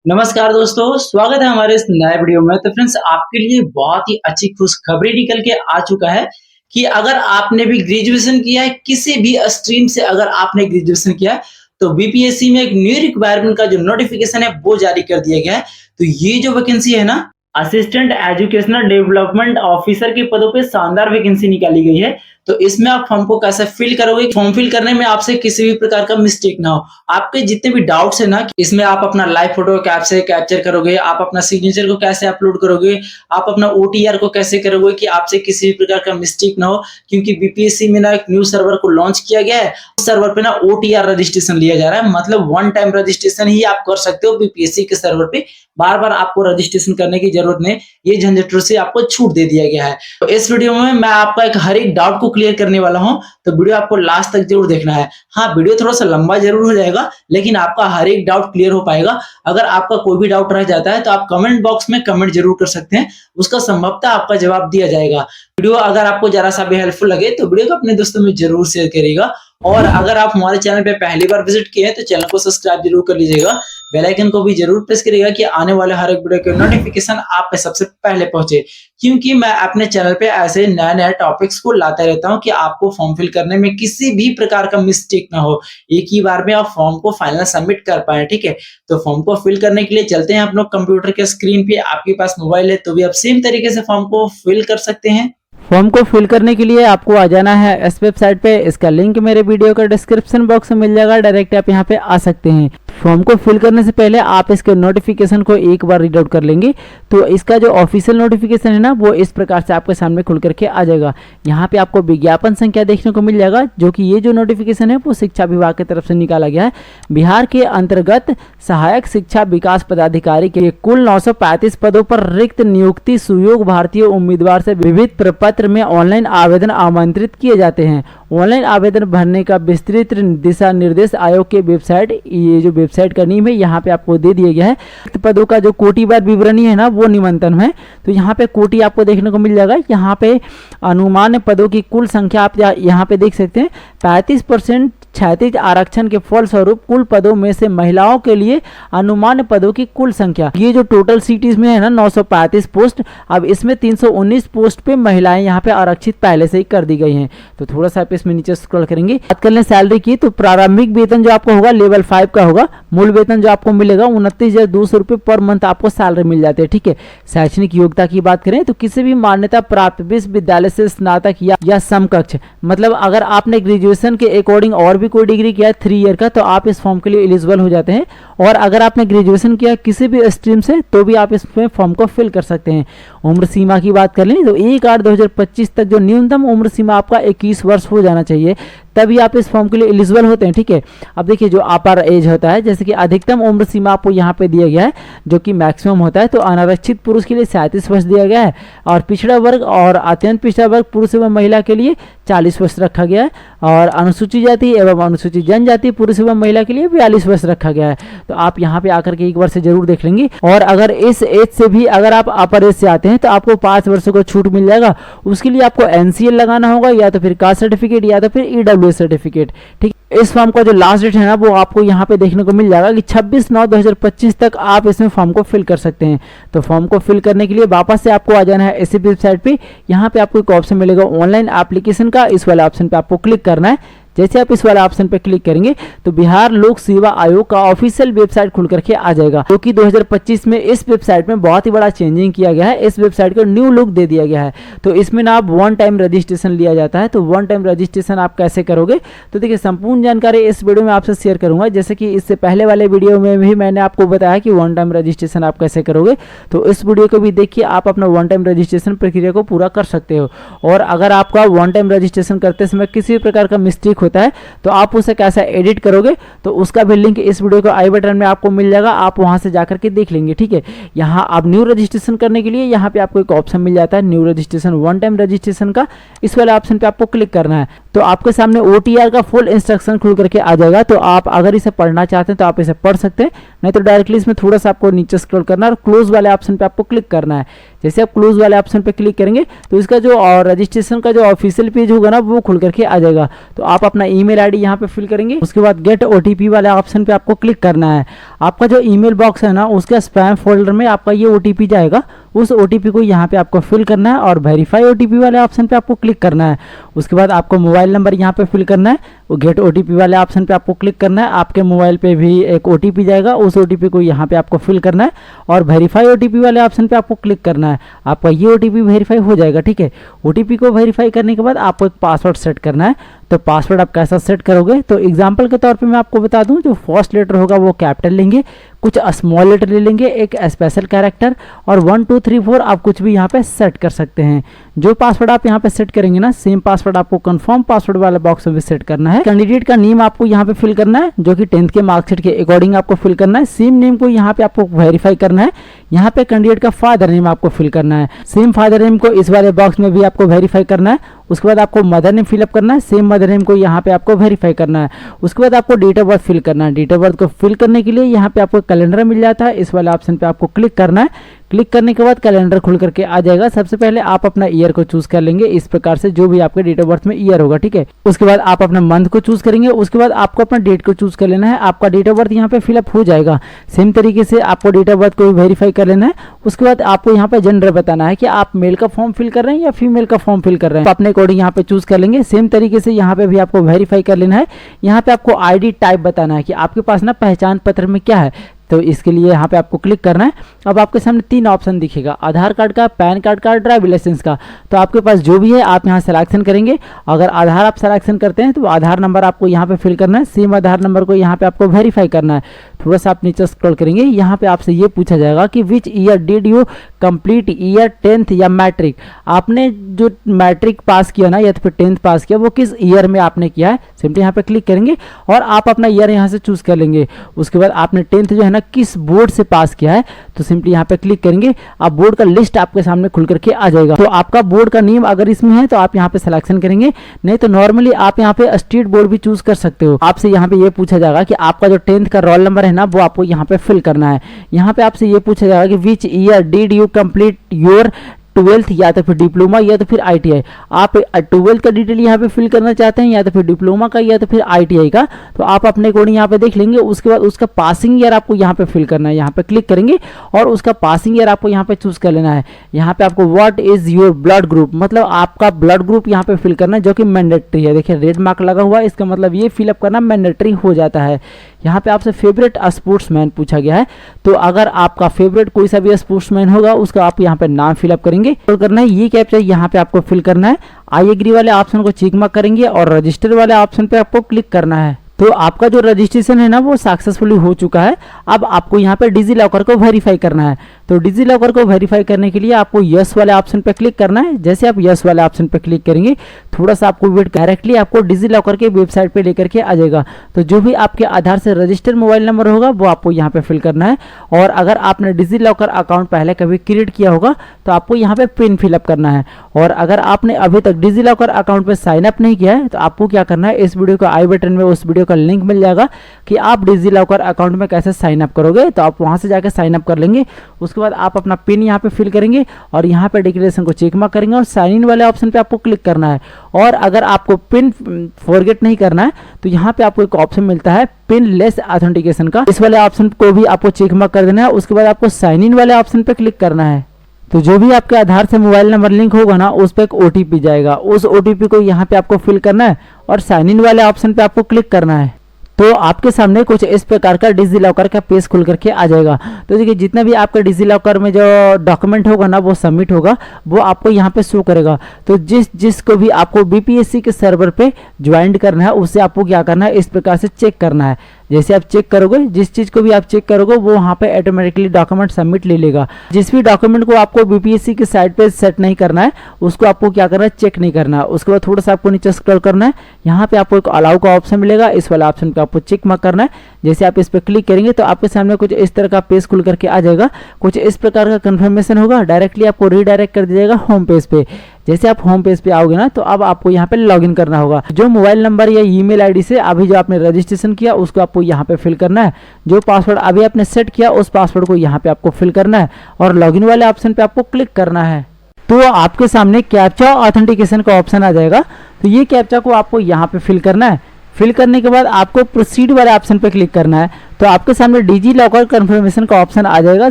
नमस्कार दोस्तों, स्वागत है हमारे इस नए वीडियो में। तो फ्रेंड्स, आपके लिए बहुत ही अच्छी खुशखबरी निकल के आ चुका है कि अगर आपने भी ग्रेजुएशन किया है, किसी भी स्ट्रीम से अगर आपने ग्रेजुएशन किया है, तो बीपीएससी में एक न्यू रिक्वायरमेंट का जो नोटिफिकेशन है वो जारी कर दिया गया है। तो ये जो वैकेंसी है ना, असिस्टेंट एजुकेशनल डेवलपमेंट ऑफिसर के पदों पे शानदार वैकेंसी निकाली गई है। तो इसमें आप फॉर्म को कैसे फिल करोगे, फॉर्म फिल करने में आपसे किसी भी प्रकार का मिस्टेक ना हो। आपके जितने भी डाउट्स है ना, इसमें आप अपना लाइव फोटो कैसे कैप्चर करोगे, आप अपना सिग्नेचर को कैसे अपलोड करोगे, आप अपना ओटीआर को कैसे करोगे कि आपसे किसी भी प्रकार का मिस्टेक ना हो। क्योंकि बीपीएससी में ना एक न्यू सर्वर को लॉन्च किया गया है, उस सर्वर पे ना ओटीआर रजिस्ट्रेशन लिया जा रहा है। मतलब वन टाइम रजिस्ट्रेशन ही आप कर सकते हो बीपीएससी के सर्वर पे, बार बार आपको रजिस्ट्रेशन करने की जरूरत नहीं। ये झंझटों से आपको छूट दे दिया गया है। तो इस वीडियो में मैं आपका हर एक डाउट को क्लियर करने वाला हूं, तो वीडियो आपको लास्ट तक जरूर देखना है। हाँ, वीडियो थोड़ा सा लंबा जरूर हो जाएगा, लेकिन आपका हर एक डाउट क्लियर हो पाएगा। अगर आपका कोई भी डाउट रह जाता है तो आप कमेंट बॉक्स में कमेंट जरूर कर सकते हैं, उसका संभवतः आपका जवाब दिया जाएगा। वीडियो अगर आपको जरा सा भी हेल्पफुल लगे तो वीडियो को अपने दोस्तों में जरूर शेयर करिएगा। और अगर आप हमारे चैनल पे पहली बार विजिट किए हैं तो चैनल को सब्सक्राइब जरूर कर लीजिएगा, बेल आइकन को भी जरूर प्रेस करिएगा कि आने वाले हर एक वीडियो के नोटिफिकेशन आप पे सबसे पहले पहुंचे। क्योंकि मैं अपने चैनल पे ऐसे नए नए टॉपिक्स को लाता रहता हूं कि आपको फॉर्म फिल करने में किसी भी प्रकार का मिस्टेक ना हो, एक ही बार में आप फॉर्म को फाइनल सबमिट कर पाए। ठीक है, तो फॉर्म को फिल करने के लिए चलते हैं अपने कंप्यूटर के स्क्रीन पे। आपके पास मोबाइल है तो भी आप सेम तरीके से फॉर्म को फिल कर सकते हैं। फॉर्म को फिल करने के लिए आपको आ जाना है इस वेबसाइट पे। इसका लिंक मेरे वीडियो का डिस्क्रिप्शन बॉक्स में मिल जाएगा, डायरेक्ट आप यहाँ पे आ सकते हैं। फॉर्म को फिल करने से पहले आप इसके नोटिफिकेशन को एक बार रीड आउट कर लेंगे तो इसका जो ऑफिशियल नोटिफिकेशन है ना, वो इस प्रकार से आपके सामने खुल करके आ जाएगा। यहाँ पे आपको विज्ञापन संख्या देखने को मिल जाएगा, जो कि ये जो नोटिफिकेशन है वो शिक्षा विभाग की तरफ से निकाला गया है। बिहार के अंतर्गत सहायक शिक्षा विकास पदाधिकारी के कुल 935 पदों पर रिक्त नियुक्ति सुयोग भारतीय उम्मीदवार से विविध प्रपत्र में ऑनलाइन आवेदन आमंत्रित किए जाते हैं। ऑनलाइन आवेदन भरने का विस्तृत दिशा निर्देश आयोग के वेबसाइट, ये जो वेबसाइट का नेम है यहाँ पे आपको दे दिया गया है। पदों का जो कोटिवार विवरणी है ना, वो निमंत्रण है। तो यहाँ पे कोटि आपको देखने को मिल जाएगा। यहाँ पे अनुमान पदों की कुल संख्या आप यहाँ पे देख सकते हैं। 35% क्षैतिज आरक्षण के फलस्वरूप कुल पदों में से महिलाओं के लिए अनुमान पदों की कुल संख्या, ये जो टोटल सीटीज में है ना 935 पोस्ट, अब इसमें 319 पोस्ट पे महिलाएं यहाँ पे आरक्षित पहले से ही कर दी गई हैं। तो थोड़ा सा आप इसमें नीचे स्क्रॉल करेंगे। बात कर लें सैलरी की, तो प्रारंभिक वेतन जो आपको होगा लेवल 5 का होगा। मूल वेतन जो आपको मिलेगा 29,200 रुपये पर मंथ आपको सैलरी मिल जाती है। ठीक है, शैक्षणिक योग्यता की बात करें तो किसी भी मान्यता प्राप्त विश्वविद्यालय से स्नातक या समकक्ष, मतलब अगर आपने ग्रेजुएशन के अकॉर्डिंग और भी कोई डिग्री किया है 3 ईयर का, तो आप इस फॉर्म के लिए एलिजिबल हो जाते हैं। और अगर आपने ग्रेजुएशन किया किसी भी स्ट्रीम से तो भी आप इसमें फॉर्म को फिल कर सकते हैं। उम्र सीमा की बात कर लें तो 1/8/2025 तक जो न्यूनतम उम्र सीमा आपका 21 वर्ष हो जाना चाहिए, तभी आप इस फॉर्म के लिए एलिजिबल होते हैं। ठीक है, अब देखिए जो अपर एज होता है, जैसे कि अधिकतम उम्र सीमा आपको यहाँ पे दिया गया है जो कि मैक्सिमम होता है। तो अनारक्षित पुरुष के लिए 37 वर्ष दिया गया है, और पिछड़ा वर्ग और अत्यंत पिछड़ा वर्ग पुरुष एवं महिला के लिए 40 वर्ष रखा गया है, और अनुसूचित जाति एवं अनुसूचित जनजाति पुरुष एवं महिला के लिए 42 वर्ष रखा गया है। तो आप यहाँ पे आकर के एक बार से जरूर देख लेंगे। और अगर इस एज से भी अगर आप अपर एज से आते हैं तो आपको 5 वर्षों को छूट मिल जाएगा। उसके लिए आपको एनसीएल लगाना होगा, या तो फिर कास्ट सर्टिफिकेट, या तो फिर ईडब्ल्यूएस सर्टिफिकेट। ठीक, इस फॉर्म का जो लास्ट डेट है ना, वो आपको यहाँ पे देखने को मिल जाएगा कि 26/9/2025 तक आप इसमें फॉर्म को फिल कर सकते हैं। तो फॉर्म को फिल करने के लिए वापस से आपको आ जाना है इसी वेबसाइट पे। यहाँ पे आपको एक ऑप्शन मिलेगा ऑनलाइन एप्लीकेशन का, इस वाले ऑप्शन पे आपको क्लिक करना है। जैसे आप इस वाले ऑप्शन पे क्लिक करेंगे तो बिहार लोक सेवा आयोग का ऑफिशियल वेबसाइट खुल करके आ जाएगा, जो कि 2025 में इस वेबसाइट में बहुत ही बड़ा चेंजिंग किया गया है। इस वेबसाइट को न्यू लुक दे दिया गया है। तो इसमें ना आप 1 टाइम रजिस्ट्रेशन लिया जाता है। तो 1 टाइम रजिस्ट्रेशन आप कैसे करोगे, तो देखिए संपूर्ण जानकारी इस वीडियो में आपसे शेयर करूंगा। जैसे कि इससे पहले वाले वीडियो में भी मैंने आपको बताया कि 1 टाइम रजिस्ट्रेशन आप कैसे करोगे, तो इस वीडियो को भी देखिए, आप अपना 1 टाइम रजिस्ट्रेशन प्रक्रिया को पूरा कर सकते हो। और अगर आपका 1 टाइम रजिस्ट्रेशन करते समय किसी भी प्रकार का मिस्टेक होता है तो आप उसे कैसे एडिट करोगे, तो उसका भी लिंक इस वीडियो को आई बटन में आपको मिल जाएगा, आप वहां से जाकर के देख लेंगे। ठीक है, यहाँ आप न्यू रजिस्ट्रेशन करने के लिए यहाँ पे आपको एक ऑप्शन मिल जाता है न्यू रजिस्ट्रेशन 1 टाइम रजिस्ट्रेशन का, इस वाले ऑप्शन पे आपको क्लिक करना है। तो तो आपके सामने OTR का फुल इंस्ट्रक्शन खुल करके आ जाएगा। तो आप अगर इसे पढ़ना चाहते हैं तो आप इसे पढ़ सकते हैं, नहीं तो डायरेक्टली इसमें थोड़ा सा आपको नीचे स्क्रॉल करना है और क्लोज वाले ऑप्शन पे आपको क्लिक करना है। जैसे आप क्लोज वाले ऑप्शन पे क्लिक करेंगे तो इसका जो रजिस्ट्रेशन का जो ऑफिशियल पेज होगा ना वो खुल करके आ जाएगा। तो आप अपना ईमेल आईडी यहाँ पे फिल करेंगे, उसके बाद गेट OTP वाले ऑप्शन पे आपको क्लिक करना है। आपका जो ईमेल बॉक्स है ना उसका स्पैम फोल्डर में आपका ये OTP जाएगा, उस OTP को यहाँ पे आपको फिल करना है और वेरीफाई OTP वाले ऑप्शन पे आपको क्लिक करना है। उसके बाद आपको मोबाइल नंबर यहाँ पे फिल करना है, वो गेट OTP वाले ऑप्शन पे आपको क्लिक करना है। आपके मोबाइल पे भी एक OTP जाएगा, उस OTP को यहाँ पे आपको फिल करना है और वेरीफाई OTP वाले ऑप्शन पे आपको क्लिक करना है। आपका ये OTP वेरीफाई हो जाएगा, ठीक है। OTP को वेरीफाई करने के बाद आपको एक पासवर्ड सेट करना है। तो पासवर्ड आप कैसा सेट करोगे, तो एग्जांपल के तौर पे मैं आपको बता दूं, जो फर्स्ट लेटर होगा वो कैपिटल लेंगे, कुछ स्मॉल लेटर ले लेंगे, एक स्पेशल कैरेक्टर और 1 2 3 4 आप कुछ भी यहाँ पे सेट कर सकते हैं। जो पासवर्ड आप यहाँ पे सेट करेंगे ना, सेम पासवर्ड आपको कंफर्म पासवर्ड वाले बॉक्स में भी सेट करना है। कैंडिडेट का नेम आपको यहाँ पे फिल करना है, जो कि 10th के मार्कशीट के अकॉर्डिंग आपको फिल करना है। सेम नेम को यहाँ पे आपको वेरीफाई करना है। यहाँ पे कैंडिडेट का फादर नेम आपको फिल करना है, सेम फादर नेम को इस वाले बॉक्स में भी आपको वेरीफाई करना है। उसके बाद आपको मदर नेम फिलअप करना है, सेम मदर नेम को यहाँ पे आपको वेरीफाई करना है। उसके बाद आपको डेट ऑफ बर्थ फिल करना है। डेट ऑफ बर्थ को फिल करने के लिए यहाँ पे आपको कैलेंडर मिल जाता है, इस वाले ऑप्शन पे आपको क्लिक करना है। क्लिक करने के बाद कैलेंडर खुल करके आ जाएगा। सबसे पहले आप अपना ईयर को चूज कर लेंगे, इस प्रकार से जो भी आपके डेट ऑफ बर्थ में ईयर होगा, ठीक है। उसके बाद आप अपना मंथ को चूज करेंगे, उसके बाद आपको अपना डेट को चूज कर लेना है। आपका डेट ऑफ बर्थ यहाँ पे फिलअप हो जाएगा। सेम तरीके से आपको डेट ऑफ बर्थ को भी वेरीफाई कर लेना है। उसके बाद आपको यहाँ पे जेंडर बताना है कि आप मेल का फॉर्म फिल कर रहे हैं या फीमेल का फॉर्म फिल कर रहे हैं, तो अपने अकॉर्डिंग यहाँ पे चूज कर लेंगे। सेम तरीके से यहाँ पे भी आपको वेरीफाई कर लेना है। यहाँ पे आपको ID टाइप बताना है कि आपके पास ना पहचान पत्र में क्या है, तो इसके लिए यहाँ पे आपको क्लिक करना है। अब आपके सामने 3 ऑप्शन दिखेगा, आधार कार्ड का, पैन कार्ड का, ड्राइविंग लाइसेंस का। तो आपके पास जो भी है आप यहाँ सिलेक्शन करेंगे। अगर आधार आप सिलेक्शन करते हैं तो आधार नंबर आपको यहाँ पे फिल करना है, सेम आधार नंबर को यहाँ पे आपको वेरीफाई करना है। थोड़ा सा आप नीचे स्क्रॉल करेंगे, यहाँ पे आपसे ये पूछा जाएगा कि which year did you complete, year 10th या मैट्रिक। आपने जो मैट्रिक पास किया ना या तो फिर 10th पास किया, वो किस ईयर में आपने किया है, सिंपली यहाँ पे क्लिक करेंगे और आप अपना ईयर यहाँ से चूज कर लेंगे। उसके बाद आपने 10th जो है ना किस बोर्ड से पास किया है, तो सिंपली यहाँ पे क्लिक करेंगे। आप बोर्ड का लिस्ट आपके सामने खुल करके आ जाएगा। तो आपका बोर्ड का नेम अगर इसमें है तो आप यहाँ पे सिलेक्शन करेंगे, नहीं तो नॉर्मली आप यहाँ पे स्टेट बोर्ड भी चूज कर सकते हो। आपसे यहाँ पे ये पूछा जाएगा कि आपका जो 10th का रोल नंबर है ना वो आपको यहाँ पे फिल करना है। यहाँ पे आपसे ये पूछा जाएगा कि which year did you complete your 12th या तो फिर डिप्लोमा या तो फिर ITI। आप 12th का डिटेल यहाँ पे फिल करना चाहते हैं या तो फिर डिप्लोमा का या तो फिर ITI का, तो आप अपने अकॉर्डिंग यहाँ पे देख लेंगे। उसके बाद उसका पासिंग ईयर आपको यहाँ पे फिल करना है। यहाँ पे क्लिक करेंगे और उसका पासिंग ईयर आपको यहाँ पे चूज कर लेना है। यहाँ पे आपको what is your blood group, मतलब आपका ब्लड ग्रुप यहाँ पे फिल करना है, जो कि मैंडेटरी है। देखिए रेड मार्क लगा हुआ है, इसका मतलब ये फिलअप करना मैंडेटरी हो जाता है। यहाँ पे आपसे फेवरेट स्पोर्ट्समैन पूछा गया है, तो अगर आपका फेवरेट कोई सा भी स्पोर्ट्समैन होगा उसका आप यहाँ पे नाम फिलअप करेंगे और करना है। ये कैप्चा यहाँ पे आपको फिल करना है। आई एग्री वाले ऑप्शन को चेक मार्क करेंगे और रजिस्टर वाले ऑप्शन पे आपको क्लिक करना है। तो आपका जो रजिस्ट्रेशन है ना वो सक्सेसफुली हो चुका है। अब आपको यहाँ पे डिजी लॉकर को वेरीफाई करना है। तो डिजी लॉकर को वेरीफाई करने के लिए आपको यस वाले ऑप्शन पे क्लिक करना है। जैसे आप यस वाले ऑप्शन पे क्लिक करेंगे, थोड़ा सा आपको वेट, डायरेक्टली आपको डिजी लॉकर के वेबसाइट पे लेकर के आ जाएगा। तो जो भी आपके आधार से रजिस्टर्ड मोबाइल नंबर होगा वो आपको यहाँ पे फिल करना है। और अगर आपने डिजी लॉकर अकाउंट पहले कभी क्रिएट किया होगा तो आपको यहाँ पे पिन फिलअप करना है। और अगर आपने अभी तक डिजी लॉकर अकाउंट पे साइन अप नहीं किया है तो आपको क्या करना है, इस वीडियो को आई बटन में उस वीडियो का लिंक मिल जाएगा कि आप डिजी लॉकर अकाउंट में कैसे साइन अप करोगे। तो आप वहां से जाकर साइन अप कर लेंगे। उसके बाद आप अपना पिन यहाँ पे फिल करेंगे और यहाँ पे डिक्लेरेशन को चेक मार्क करेंगे और साइन इन वाले ऑप्शन पे आपको क्लिक करना है। और अगर आपको पिन फॉरगेट नहीं करना है तो यहाँ पे आपको एक ऑप्शन मिलता है पिन लेस ऑथेंटिकेशन का, इस वाले ऑप्शन को भी आपको चेक मार्क कर देना है। उसके बाद आपको साइन इन वाले ऑप्शन पे क्लिक करना है। तो जो भी आपके आधार से मोबाइल नंबर लिंक होगा ना उस पर एक OTP जाएगा, उस OTP को यहाँ पे आपको फिल करना है और साइन इन वाले ऑप्शन पे आपको क्लिक करना है। तो आपके सामने कुछ इस प्रकार का डिजी लॉकर का पेज खुल करके आ जाएगा। तो देखिए जितना भी आपका डिजी लॉकर में जो डॉक्यूमेंट होगा ना वो सबमिट होगा, वो आपको यहाँ पे शो करेगा। तो जिसको भी आपको BPSC के सर्वर पे ज्वाइन करना है उससे आपको क्या करना है, इस प्रकार से चेक करना है। जैसे आप चेक करोगे, जिस चीज को भी आप चेक करोगे वो वहाँ पे ऑटोमेटिकली डॉक्यूमेंट सबमिट ले लेगा। जिस भी डॉक्यूमेंट को आपको BPSC की साइट पे सेट नहीं करना है उसको आपको क्या करना है, चेक नहीं करना है। उसके बाद थोड़ा सा आपको नीचे स्क्रॉल करना है। यहाँ पे आपको एक अलाउ का ऑप्शन मिलेगा, इस वाला ऑप्शन पे आपको चेक मार्क करना है। जैसे आप इस पर क्लिक करेंगे तो आपके सामने कुछ इस तरह का पेज खुल करके आ जाएगा। कुछ इस प्रकार का कंफर्मेशन होगा, डायरेक्टली आपको रीडायरेक्ट कर दिया जाएगा होम पेज पे। जैसे आप होम पेज पे आओगे ना तो अब आपको यहाँ पे लॉगिन करना होगा। जो मोबाइल नंबर या ईमेल आईडी से अभी जो आपने रजिस्ट्रेशन किया उसको आपको यहाँ पे फिल करना है। जो पासवर्ड अभी आपने सेट किया उस पासवर्ड को यहाँ पे आपको फिल करना है और लॉगिन वाले ऑप्शन पे आपको क्लिक करना है। तो आपके सामने कैप्चा ऑथेंटिकेशन का ऑप्शन आ जाएगा। तो ये कैप्चा को आपको यहाँ पे फिल करना है। फिल करने के बाद आपको प्रोसीड वाले ऑप्शन पे क्लिक करना है। तो आपके सामने डिजी लॉकर कन्फर्मेशन का ऑप्शन आ जाएगा।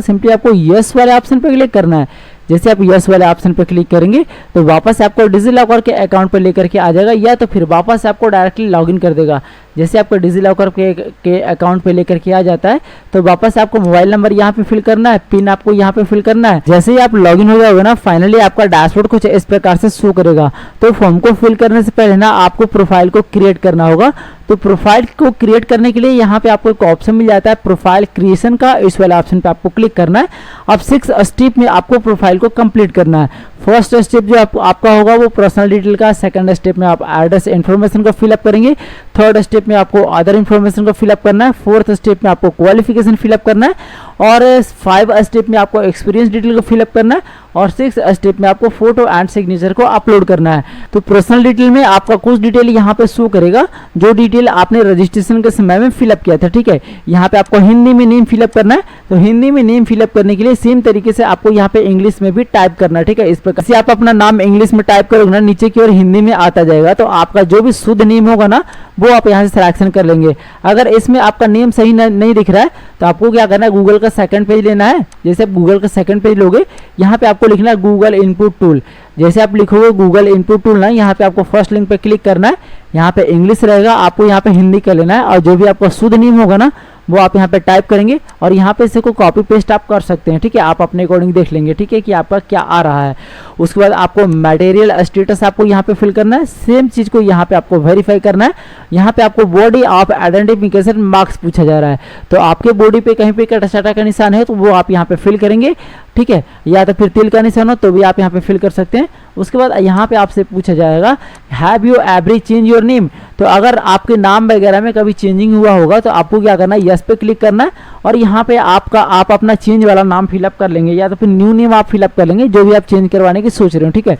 सिंपली आपको यस वाले ऑप्शन पे क्लिक करना है। जैसे आप यस वाले ऑप्शन पे क्लिक करेंगे तो वापस आपको डिजी लॉकर के अकाउंट पे लेकर के आ जाएगा, या तो फिर वापस आपको डायरेक्टली लॉगिन कर देगा। जैसे आपको डिजी लॉकर के अकाउंट पे लेकर के आ जाता है तो वापस आपको मोबाइल नंबर यहाँ पे फिल करना है, पिन आपको यहाँ पे फिल करना है। जैसे ही आप लॉगिन हो जाओगे ना, फाइनली आपका डैशबोर्ड कुछ इस प्रकार से शो करेगा। तो फॉर्म को फिल करने से पहले ना आपको प्रोफाइल को क्रिएट करना होगा। तो प्रोफाइल को क्रिएट करने के लिए यहाँ पे आपको एक ऑप्शन मिल जाता है प्रोफाइल क्रिएशन का। इस वाले ऑप्शन पे आपको क्लिक करना है। अब 6 स्टेप में आपको प्रोफाइल को कंप्लीट करना है। फर्स्ट स्टेप जो आपका होगा वो पर्सनल डिटेल का, सेकंड स्टेप में आप एड्रेस इन्फॉर्मेशन को फिलअप करेंगे, थर्ड स्टेप में आपको अदर इन्फॉर्मेशन को फिलअप करना है, फोर्थ स्टेप में आपको क्वालिफिकेशन फिलअप करना है और 5 स्टेप में आपको एक्सपीरियंस डिटेल को फिलअप करना है और 6 स्टेप में आपको फोटो एंड सिग्नेचर को अपलोड करना है। तो पर्सनल डिटेल में आपका कुछ डिटेल यहाँ पे शो करेगा जो डिटेल आपने रजिस्ट्रेशन के समय में फिलअप किया था। ठीक है, यहाँ पे आपको हिंदी में नेम फिलअप करना है। तो हिंदी में नेम फिलअप करने के लिए सेम तरीके से आपको यहाँ पे इंग्लिश में भी टाइप करना है। ठीक है, इस प्रकार से आप अपना नाम इंग्लिश में टाइप करोगे ना, नीचे की ओर हिंदी में आता जाएगा। तो आपका जो भी शुद्ध नेम होगा ना वो आप यहाँ से सिलेक्शन कर लेंगे। अगर इसमें आपका नेम सही नहीं दिख रहा है तो आपको क्या करना है, गूगल का सेकंड पेज लेना है। जैसे आप गूगल का सेकंड पेज लोगे, यहाँ पे आपको लिखना है गूगल इनपुट टूल। जैसे आप लिखोगे गूगल इनपुट टूल ना, यहाँ पे आपको फर्स्ट लिंक पे क्लिक करना है। यहाँ पे इंग्लिश रहेगा, आपको यहाँ पे हिंदी कर लेना है और जो भी आपका शुद्ध नेम होगा ना वो आप यहाँ पे टाइप करेंगे और यहाँ पे इसको कॉपी पेस्ट आप कर सकते हैं। ठीक है, आप अपने अकॉर्डिंग देख लेंगे। ठीक है, कि आपका क्या आ रहा है। उसके बाद आपको मटेरियल स्टेटस आपको यहाँ पे फिल करना है। सेम चीज़ को यहाँ पे आपको वेरीफाई करना है। यहाँ पे आपको बॉडी ऑफ आइडेंटिफिकेशन मार्क्स पूछा जा रहा है। तो आपके बॉडी पे कहीं पे कटाचाटा का निशान है तो वो आप यहाँ पे फिल करेंगे। ठीक है, या तो फिर तिल का निशान हो तो भी आप यहाँ पे फिल कर सकते हैं। उसके बाद यहाँ पे आपसे पूछा जाएगा have you every change your name. तो अगर आपके नाम वगैरह में कभी चेंजिंग हुआ होगा तो आपको क्या करना है, यस पे क्लिक करना है और यहाँ पे आप अपना चेंज वाला नाम फिलअप कर लेंगे या तो फिर न्यू नेम आप फिलअप कर लेंगे, जो भी आप चेंज करवाने की सोच रहे हो। ठीक है,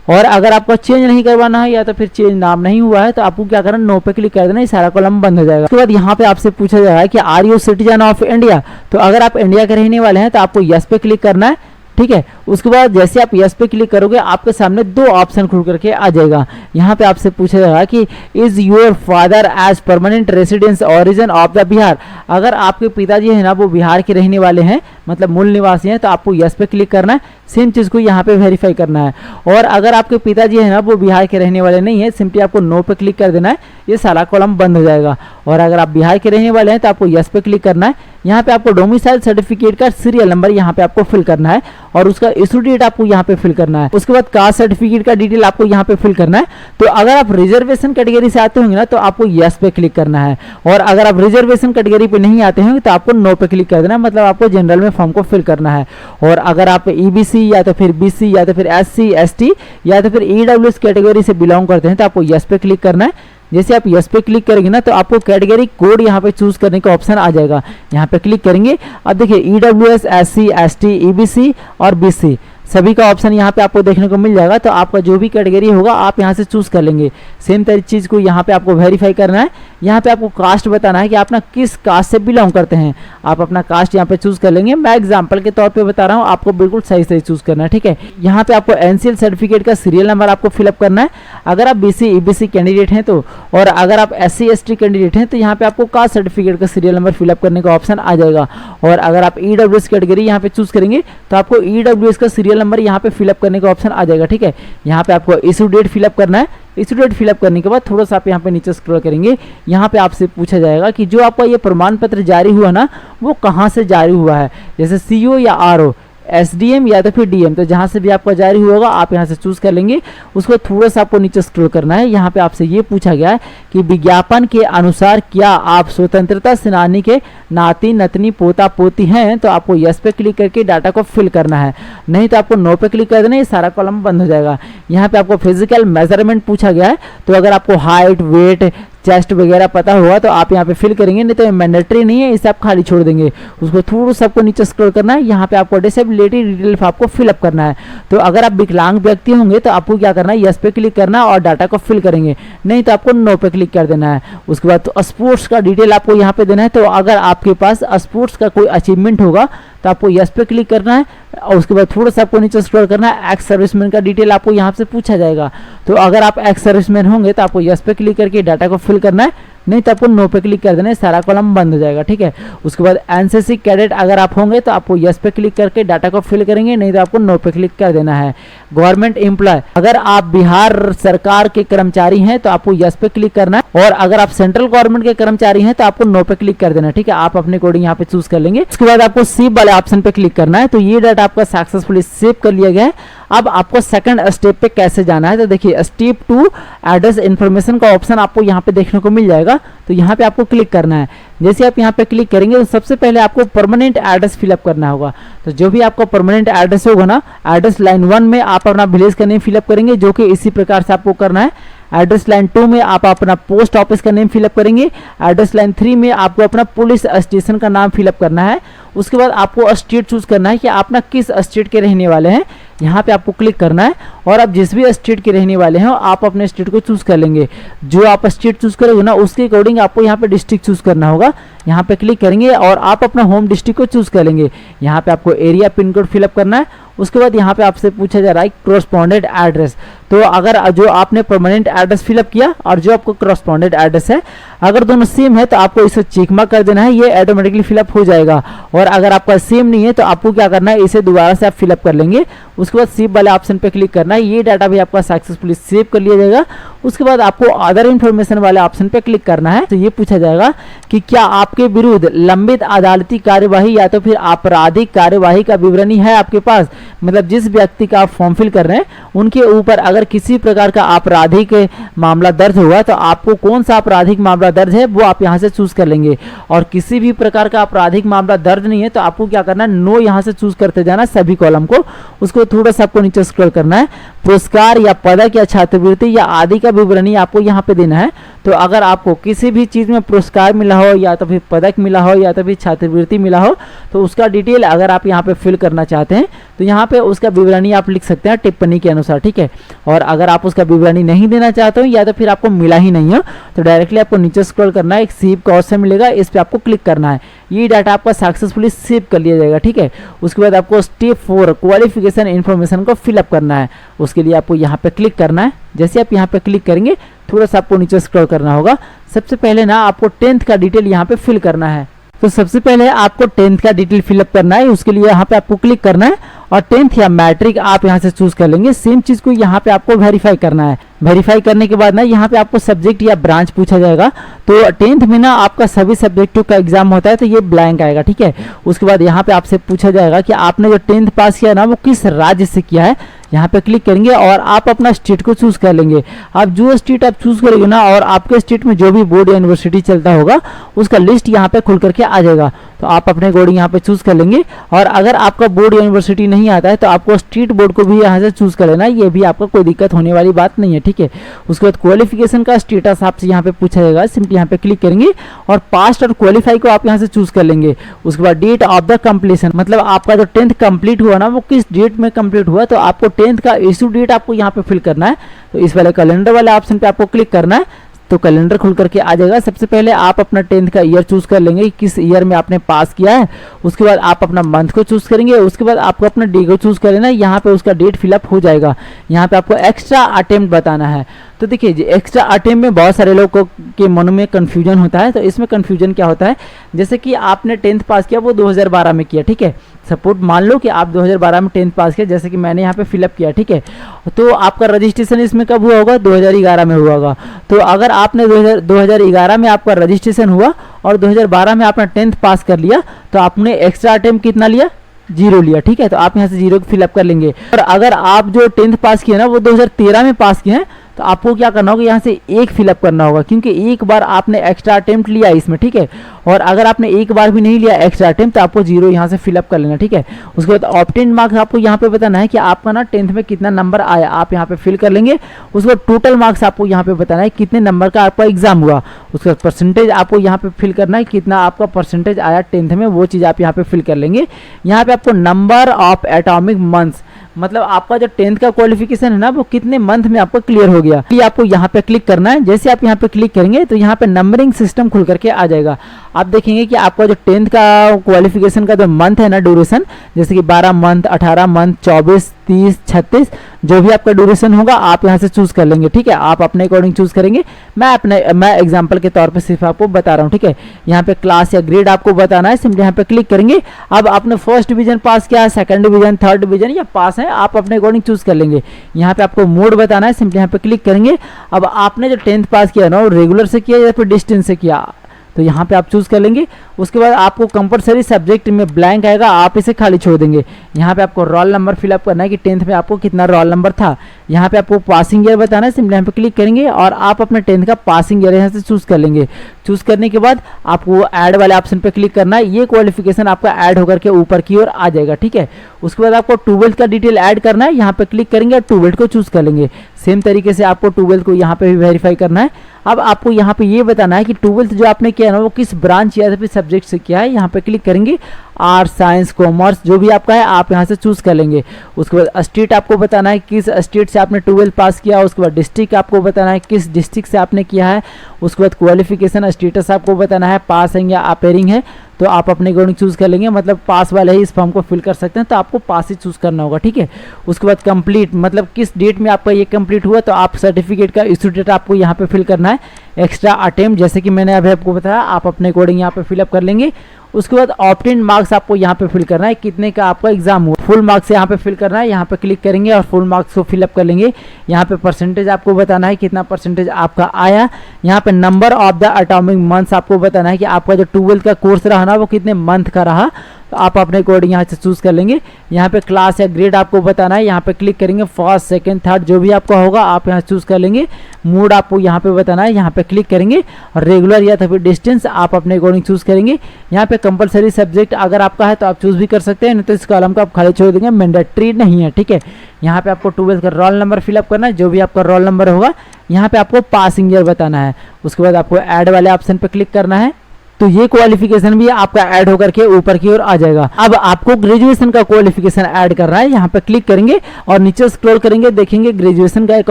और अगर आपको चेंज नहीं करवाना है या तो फिर चेंज नाम नहीं हुआ है तो आपको क्या करना है, नो पे क्लिक कर देना, ये सारा कॉलम बंद हो जाएगा। उसके बाद यहाँ पे आपसे पूछा जाएगा कि are you citizen of India. तो अगर आप इंडिया के रहने वाले हैं तो आपको यस पे क्लिक करना है। ठीक है, उसके बाद जैसे आप यस पे क्लिक करोगे आपके सामने 2 ऑप्शन खुल करके आ जाएगा। यहाँ पे आपसे पूछा जाएगा कि is your father as permanent residence origin of the Bihar. अगर आपके पिताजी है ना वो बिहार के रहने वाले हैं, मतलब मूल निवासी हैं, तो आपको यस पे क्लिक करना है। सेम चीज़ को यहाँ पे वेरीफाई करना है। और अगर आपके पिताजी है ना वो बिहार के रहने वाले नहीं है, सिंपली आपको नो पे क्लिक कर देना है, ये सारा कॉलम बंद हो जाएगा। और अगर आप बिहार के रहने वाले हैं तो आपको यस पे क्लिक करना है। यहाँ पे आपको डोमिसाइल सर्टिफिकेट का सीरियल नंबर यहाँ पे आपको फिल करना है और उसका इशू डेट आपको यहाँ पे फिल करना है। उसके बाद कास्ट सर्टिफिकेट का डिटेल आपको यहाँ पे फिल करना है। तो अगर आप रिजर्वेशन कैटेगरी से आते होंगे ना तो आपको यस पे क्लिक करना है, और अगर आप रिजर्वेशन कैटेगरी पे नहीं आते होंगे तो आपको नो पे क्लिक कर देना है, मतलब आपको जनरल में फॉर्म को फिल करना है। और अगर आप ईबीसी या तो फिर बीसी या तो फिर एससी एसटी या तो फिर ईडब्ल्यूएस कैटेगरी से बिलोंग करते हैं तो आपको यस पे क्लिक करना है। जैसे आप यस पे क्लिक करेंगे ना तो आपको कैटेगरी कोड यहाँ पे चूज करने का ऑप्शन आ जाएगा। यहाँ पे क्लिक करेंगे, अब देखिए ईडब्ल्यूएस, एससी, एसटी, ईबीसी और बीसी सभी का ऑप्शन यहाँ पे आपको देखने को मिल जाएगा। तो आपका जो भी कैटेगरी होगा आप यहाँ से चूज कर लेंगे। सेम तरीके चीज़ को यहाँ पे आपको वेरीफाई करना है। यहाँ पे आपको कास्ट बताना है कि आप ना किस कास्ट से बिलोंग करते हैं। आप अपना कास्ट यहाँ पे चूज कर लेंगे। मैं एग्जांपल के तौर पे बता रहा हूँ, आपको बिल्कुल सही सही चूज करना है। ठीक है, यहाँ पे आपको एनसीएल सर्टिफिकेट का सीरियल नंबर आपको फिलअप करना है अगर आप बीसी ईबीसी कैंडिडेट हैं तो, और अगर आप एससी एसटी कैंडिडेट हैं तो यहाँ पे आपको कास्ट सर्टिफिकेट का सीरियल नंबर फिलअप करने का ऑप्शन आ जाएगा। और अगर आप ईडब्ल्यूएस कैटेगरी यहाँ पे चूज करेंगे तो आपको ईडब्ल्यूएस का सीरियल नंबर यहाँ पे फिलअप करने का ऑप्शन आ जाएगा। ठीक है, यहाँ पे आपको इशू डेट फिलअप करना है। इशू डेट फिलअप करने के बाद थोड़ा सा आप यहाँ पे नीचे स्क्रॉल करेंगे, यहाँ पे आपसे पूछा जाएगा कि जो आपका ये प्रमाण पत्र जारी हुआ ना वो कहाँ से जारी हुआ है, जैसे सीओ या आरओ, एसडीएम या तो फिर डीएम। तो जहाँ से भी आपका जारी हुआ होगा आप यहाँ से चूज कर लेंगे। उसको थोड़ा सा आपको नीचे स्क्रॉल करना है। यहाँ पे आपसे ये पूछा गया है कि विज्ञापन के अनुसार क्या आप स्वतंत्रता सेनानी के नाती नतनी पोता पोती हैं, तो आपको यस पे क्लिक करके डाटा को फिल करना है, नहीं तो आपको नो पे क्लिक कर देना, ये सारा कॉलम बंद हो जाएगा। यहाँ पे आपको फिजिकल मेजरमेंट पूछा गया है। तो अगर आपको हाइट, वेट, चेस्ट वगैरह पता होगा तो आप यहाँ पे फिल करेंगे, नहीं तो मैंडेटरी नहीं है, इसे आप खाली छोड़ देंगे। उसको थोड़ा सा आपको नीचे स्क्रॉल करना है, यहाँ पे आपको डिसेबिलिटी डिटेल आपको फिलअप करना है। तो अगर आप विकलांग व्यक्ति होंगे तो आपको क्या करना है, यस पे क्लिक करना है और डाटा को फिल करेंगे, नहीं तो आपको नो पे क्लिक कर देना है। उसके बाद तो स्पोर्ट्स का डिटेल आपको यहाँ पे देना है। तो अगर आपके पास स्पोर्ट्स का कोई अचीवमेंट होगा तो आपको यस पे क्लिक करना है और उसके बाद थोड़ा सा आपको नीचे स्क्रॉल करना है। एक्स सर्विसमैन का डिटेल आपको यहाँ से पूछा जाएगा, तो अगर आप एक्स सर्विसमैन होंगे तो आपको यस पे क्लिक करके डाटा को फिल करना है, नहीं तो आपको नो पे क्लिक कर देना है, सारा कॉलम बंद हो जाएगा, ठीक है। उसके बाद एनसीसी कैडेट अगर आप होंगे तो आपको यस पे क्लिक करके डाटा को फिल करेंगे, नहीं तो आपको नो पे क्लिक कर देना है। गवर्नमेंट एम्प्लॉय अगर आप बिहार सरकार के कर्मचारी हैं तो आपको यस पे क्लिक करना है, और अगर आप सेंट्रल गवर्नमेंट के कर्मचारी हैं तो आपको नो पे क्लिक कर देना है, ठीक है। आप अपने अकॉर्डिंग यहाँ पे चूज कर लेंगे। उसके बाद आपको सेव वाले ऑप्शन पे क्लिक करना है। तो ये डाटा आपका सक्सेसफुली सेव कर लिया गया है। अब आपको सेकंड स्टेप पे कैसे जाना है, तो देखिए स्टेप 2 एड्रेस इन्फॉर्मेशन का ऑप्शन आपको यहाँ पे देखने को मिल जाएगा। तो यहाँ पे आपको क्लिक करना है। जैसे आप यहाँ पे क्लिक करेंगे तो सबसे पहले आपको परमानेंट एड्रेस फिलअप करना होगा। तो जो भी आपका परमानेंट एड्रेस होगा ना, एड्रेस लाइन 1 में आप अपना विलेज का नेम फिलअप करेंगे, जो कि इसी प्रकार से आपको करना है। एड्रेस लाइन 2 में आप अपना पोस्ट ऑफिस का नेम फिलअप करेंगे। एड्रेस लाइन 3 में आपको अपना पुलिस स्टेशन का नाम फिलअप करना है। उसके बाद आपको स्टेट चूज करना है कि आप ना किस स्टेट के रहने वाले हैं, यहाँ पे आपको क्लिक करना है। और आप जिस भी स्टेट के रहने वाले हैं आप अपने स्टेट को चूज कर लेंगे। जो आप स्टेट चूज करोगे ना उसके अकॉर्डिंग आपको यहाँ पे डिस्ट्रिक्ट चूज करना होगा। यहाँ पे क्लिक करेंगे और आप अपना होम डिस्ट्रिक्ट को चूज कर लेंगे। यहाँ पे आपको एरिया पिन कोड फिलअप करना है। उसके बाद यहाँ पे आपसे पूछा जा रहा है कॉरस्पॉन्डेंट एड्रेस। तो अगर जो आपने परमानेंट एड्रेस फिलअप किया और जो आपको कॉरस्पॉन्डेंट एड्रेस है, अगर दोनों सेम है तो आपको इसे चेक मार्क कर देना है, ये ऑटोमेटिकली फिलअप हो जाएगा। और अगर आपका सेम नहीं है तो आपको क्या करना है, इसे दोबारा से आप फिलअप कर लेंगे। उसके बाद सेव वाले ऑप्शन पे क्लिक करना है। ये डाटा भी आपका सक्सेसफुली सेव कर लिया जाएगा। उसके बाद आपको अदर इन्फॉर्मेशन वाले ऑप्शन पे क्लिक करना है। तो ये पूछा जाएगा कि क्या आपके विरुद्ध लंबित अदालती कार्यवाही या तो फिर आपराधिक कार्यवाही का विवरणी है आपके पास। मतलब जिस व्यक्ति का आप फॉर्म फिल कर रहे हैं उनके ऊपर अगर किसी प्रकार का आपराधिक मामला दर्ज हुआ तो आपको कौन सा आपराधिक मामला दर्ज है वो आप यहाँ से चूज कर लेंगे। और किसी भी प्रकार का आपराधिक मामला दर्ज नहीं है तो आपको क्या करना है, नो यहाँ से चूज करते जाना सभी कॉलम को। उसको थोड़ा सा आपको नीचे स्क्रॉल करना है। पुरस्कार या पदक या छात्रवृत्ति या आदि का विवरणी आपको यहाँ पे देना है। तो अगर आपको किसी भी चीज में पुरस्कार मिला हो या तो फिर पदक मिला हो या तो फिर छात्रवृत्ति मिला हो तो उसका डिटेल अगर आप यहाँ पे फिल करना चाहते हैं तो यहाँ पे उसका विवरणी आप लिख सकते हैं टिप्पणी के अनुसार, ठीक है। और अगर आप उसका विवरणी नहीं देना चाहते हो या तो फिर आपको मिला ही नहीं हो तो डायरेक्टली आपको नीचे स्क्रॉल करना है, एक सेव का ऑप्शन मिलेगा, इस पे आपको क्लिक करना है। ये डाटा आपका सक्सेसफुली सेव कर लिया जाएगा, ठीक है। उसके बाद आपको स्टेप 4 क्वालिफिकेशन इन्फॉर्मेशन को फिलअप करना है। उसके लिए आपको यहाँ पे क्लिक करना है। जैसे आप यहाँ पे क्लिक करेंगे थोड़ा सा आपको नीचे स्क्रॉल करना होगा। सबसे पहले ना आपको 10th का डिटेल यहाँ पे फिल करना है। तो सबसे पहले आपको 10th का डिटेल फिलअप करना है। उसके लिए यहाँ पे आपको क्लिक करना है और 10th या मैट्रिक आप यहाँ से चूज कर लेंगे। सेम चीज को यहाँ पे आपको वेरीफाई करना है। वेरीफाई करने के बाद ना यहाँ पे आपको सब्जेक्ट या ब्रांच पूछा जाएगा। तो 10th में ना आपका सभी सब्जेक्टों का एग्जाम होता है तो ये ब्लैंक आएगा, ठीक है। उसके बाद यहाँ पे आपसे पूछा जाएगा कि आपने जो 10th पास किया ना वो किस राज्य से किया है। यहाँ पे क्लिक करेंगे और आप अपना स्टेट को चूज कर लेंगे। आप जो स्टेट आप चूज करेंगे ना और आपके स्टेट में जो भी बोर्ड या यूनिवर्सिटी चलता होगा उसका लिस्ट यहाँ पे खुल करके आ जाएगा। तो आप अपने अकॉर्डिंग यहाँ पे चूज कर लेंगे। और अगर आपका बोर्ड या यूनिवर्सिटी नहीं आता है तो आपको स्टेट बोर्ड को भी यहाँ से चूज कर लेना, ये भी आपका कोई दिक्कत होने वाली बात नहीं है, ठीक है। उसके बाद क्वालिफिकेशन का स्टेटस आपसे यहाँ पे पूछा जाएगा। सिंपली यहाँ पे क्लिक करेंगे और पास्ट और क्वालिफाई को आप यहाँ से चूज कर लेंगे। उसके बाद डेट ऑफ द कंप्लीशन, मतलब आपका जो 10th कंप्लीट हुआ ना वो किस डेट में कंप्लीट हुआ, तो आपको 10th का इशू डेट आपको यहाँ पे फिल करना है। तो इस वाले कैलेंडर वाले ऑप्शन पे आपको क्लिक करना है। तो कैलेंडर खुल करके आ जाएगा। सबसे पहले आप अपना 10th का ईयर चूज कर लेंगे, किस ईयर में आपने पास किया है। उसके बाद आप अपना मंथ को चूज करेंगे। उसके बाद आपको अपना डे को चूज कर लेना है। यहाँ पे उसका डेट फिलअप हो जाएगा। यहाँ पे आपको एक्स्ट्रा अटेम्प्ट बताना है। तो देखिए जी एक्स्ट्रा अटेम्प्ट में बहुत सारे लोगों के मन में कन्फ्यूजन होता है। तो इसमें कन्फ्यूजन क्या होता है, जैसे कि आपने 10th पास किया वो 2012 में किया, ठीक है। सपोर्ट मान लो कि आप 2012 में 10th पास किया, जैसे कि मैंने यहाँ पे फिलअप किया, ठीक है। तो आपका रजिस्ट्रेशन इसमें कब हुआ होगा, 2011 में हुआ होगा। तो अगर आपने 2011 में आपका रजिस्ट्रेशन हुआ और 2012 में आपने 10th पास कर लिया तो आपने एक्स्ट्रा अटेम्प्ट कितना लिया, 0 लिया, ठीक है। तो आप यहाँ से 0 फिलअप कर लेंगे। और अगर आप जो 10th पास किए ना वो 2013 में पास किए हैं तो आपको क्या करना होगा, यहाँ से एक फिलअप करना होगा, क्योंकि एक बार आपने एक्स्ट्रा अटेम्प्ट लिया इसमें, ठीक है। और अगर आपने एक बार भी नहीं लिया एक्स्ट्रा अटेम्प्ट तो आपको 0 यहाँ से फिलअप कर लेना, ठीक है। उसके बाद ऑब्टेन्ड मार्क्स आपको यहाँ पे बताना है कि आपका ना 10th में कितना नंबर आया, आप यहाँ पे फिल कर लेंगे। उसके बाद टोटल मार्क्स आपको यहाँ पे बताना है कितने नंबर का आपका एग्जाम हुआ। उसके बाद परसेंटेज आपको यहाँ पे फिल करना है, कितना आपका परसेंटेज आया 10th में, वो चीज़ आप यहाँ पे फिल कर लेंगे। यहाँ पे आपको नंबर ऑफ एटॉमिक मंथ्स, मतलब आपका जो 10th का क्वालिफिकेशन है ना वो कितने मंथ में आपको क्लियर हो गया, ये आपको यहाँ पे क्लिक करना है। जैसे आप यहाँ पे क्लिक करेंगे तो यहाँ पे नंबरिंग सिस्टम खुल करके आ जाएगा। आप देखेंगे कि आपका जो 10th का क्वालिफिकेशन का जो मंथ है ना ड्यूरेशन, जैसे कि 12 मंथ, 18 मंथ, 24, 30, 36, जो भी आपका ड्यूरेशन होगा आप यहाँ से चूज कर लेंगे, ठीक है। आप अपने अकॉर्डिंग चूज करेंगे, मैं एग्जांपल के तौर पे सिर्फ आपको बता रहा हूँ, ठीक है। यहाँ पे क्लास या ग्रेड आपको बताना है, सिंपली यहाँ पे क्लिक करेंगे। अब आपने फर्स्ट डिवीजन पास किया है, सेकंड डिवीजन, थर्ड डिवीजन या पास है, आप अपने अकॉर्डिंग चूज कर लेंगे। यहाँ पे आपको मोड बताना है, सिंपली यहाँ पे क्लिक करेंगे। अब आपने जो 10th पास किया ना वो रेगुलर से किया या फिर डिस्टेंस से किया, तो यहाँ पे आप चूज कर लेंगे। उसके बाद आपको कंपलसरी सब्जेक्ट में ब्लैंक आएगा, आप इसे खाली छोड़ देंगे। यहाँ पे आपको रोल नंबर फिलअप करना है कि 10th में आपको कितना रोल नंबर था। यहाँ पे आपको पासिंग ईयर बताना है, सिंपली यहाँ पे क्लिक करेंगे और आप अपने 10th का पासिंग ईयर यहाँ से चूज कर लेंगे। चूज करने के बाद आपको ऐड वाले ऑप्शन पे क्लिक करना है, ये क्वालिफिकेशन आपका ऐड होकर के ऊपर की ओर आ जाएगा, ठीक है। उसके बाद आपको 12th का डिटेल ऐड करना है, यहाँ पे क्लिक करेंगे और 12th को चूज कर लेंगे। सेम तरीके से आपको 12th को यहाँ पे भी वेरीफाई करना है। अब आपको यहाँ पे ये बताना है कि 12th जो आपने किया ना वो किस ब्रांच या फिर सब्जेक्ट से किया है। यहाँ पे क्लिक करेंगे, आर्ट्स, साइंस, कॉमर्स जो भी आपका है आप यहाँ से चूज कर लेंगे। उसके बाद स्टेट आपको बताना है किस स्टेट से आपने 12th पास किया। उसके बाद डिस्ट्रिक्ट आपको बताना है किस डिस्ट्रिक्ट से आपने किया है। उसके बाद क्वालिफिकेशन स्टेटस आपको बताना है, पास है या अपेयरिंग है, तो आप अपने अकॉर्डिंग चूज कर लेंगे। मतलब पास वाले ही इस फॉर्म को फिल कर सकते हैं, तो आपको पास ही चूज करना होगा, ठीक है। उसके बाद कंप्लीट, मतलब किस डेट में आपका ये कंप्लीट हुआ, तो आप सर्टिफिकेट का इशू डेट आपको यहाँ पे फिल करना है। एक्स्ट्रा अटेम्प्ट जैसे कि मैंने अभी आपको बताया, आप अपने अकॉर्डिंग यहाँ पे फिलअप कर लेंगे। उसके बाद ऑब्टेन्ड मार्क्स आपको यहाँ पे फिल करना है, कितने का आपका एग्जाम हुआ, फुल मार्क्स यहाँ पे फिल करना है। यहाँ पे क्लिक करेंगे और फुल मार्क्स को फिलअप कर लेंगे। यहाँ पे परसेंटेज आपको बताना है कितना परसेंटेज आपका आया। यहाँ पे number of the atomic months आपको बताना है कि आपका जो 12th का कोर्स रहा ना वो कितने मंथ का रहा, तो आप अपने अकॉर्डिंग यहाँ से चूज कर लेंगे। यहाँ पे क्लास या ग्रेड आपको बताना है, यहाँ पे क्लिक करेंगे, फर्स्ट, सेकंड, थर्ड जो भी आपका होगा आप यहाँ चूज कर लेंगे। मोड आपको यहाँ पे बताना है, यहाँ पे क्लिक करेंगे और रेगुलर या तो फिर डिस्टेंस आप अपने अकॉर्डिंग चूज करेंगे। यहाँ पे कंपलसरी सब्जेक्ट अगर आपका है तो आप चूज भी कर सकते हैं, नहीं तो इस कॉलम को आप खाली छोड़ देंगे, मैंडेटरी नहीं है, ठीक है। यहाँ पे आपको 12th का रोल नंबर फिलअप करना है, जो भी आपका रोल नंबर होगा। यहाँ पे आपको पासिंग ईयर बताना है। उसके बाद आपको ऐड वाले ऑप्शन पे क्लिक करना है, तो ये क्वालिफिकेशन भी आपका ऐड होकर के ऊपर की ओर आ जाएगा। अब आपको ग्रेजुएशन का क्वालिफिकेशन ऐड करना है, यहाँ पे क्लिक करेंगे और नीचे स्क्रॉल करेंगे, देखेंगे ग्रेजुएशन का एक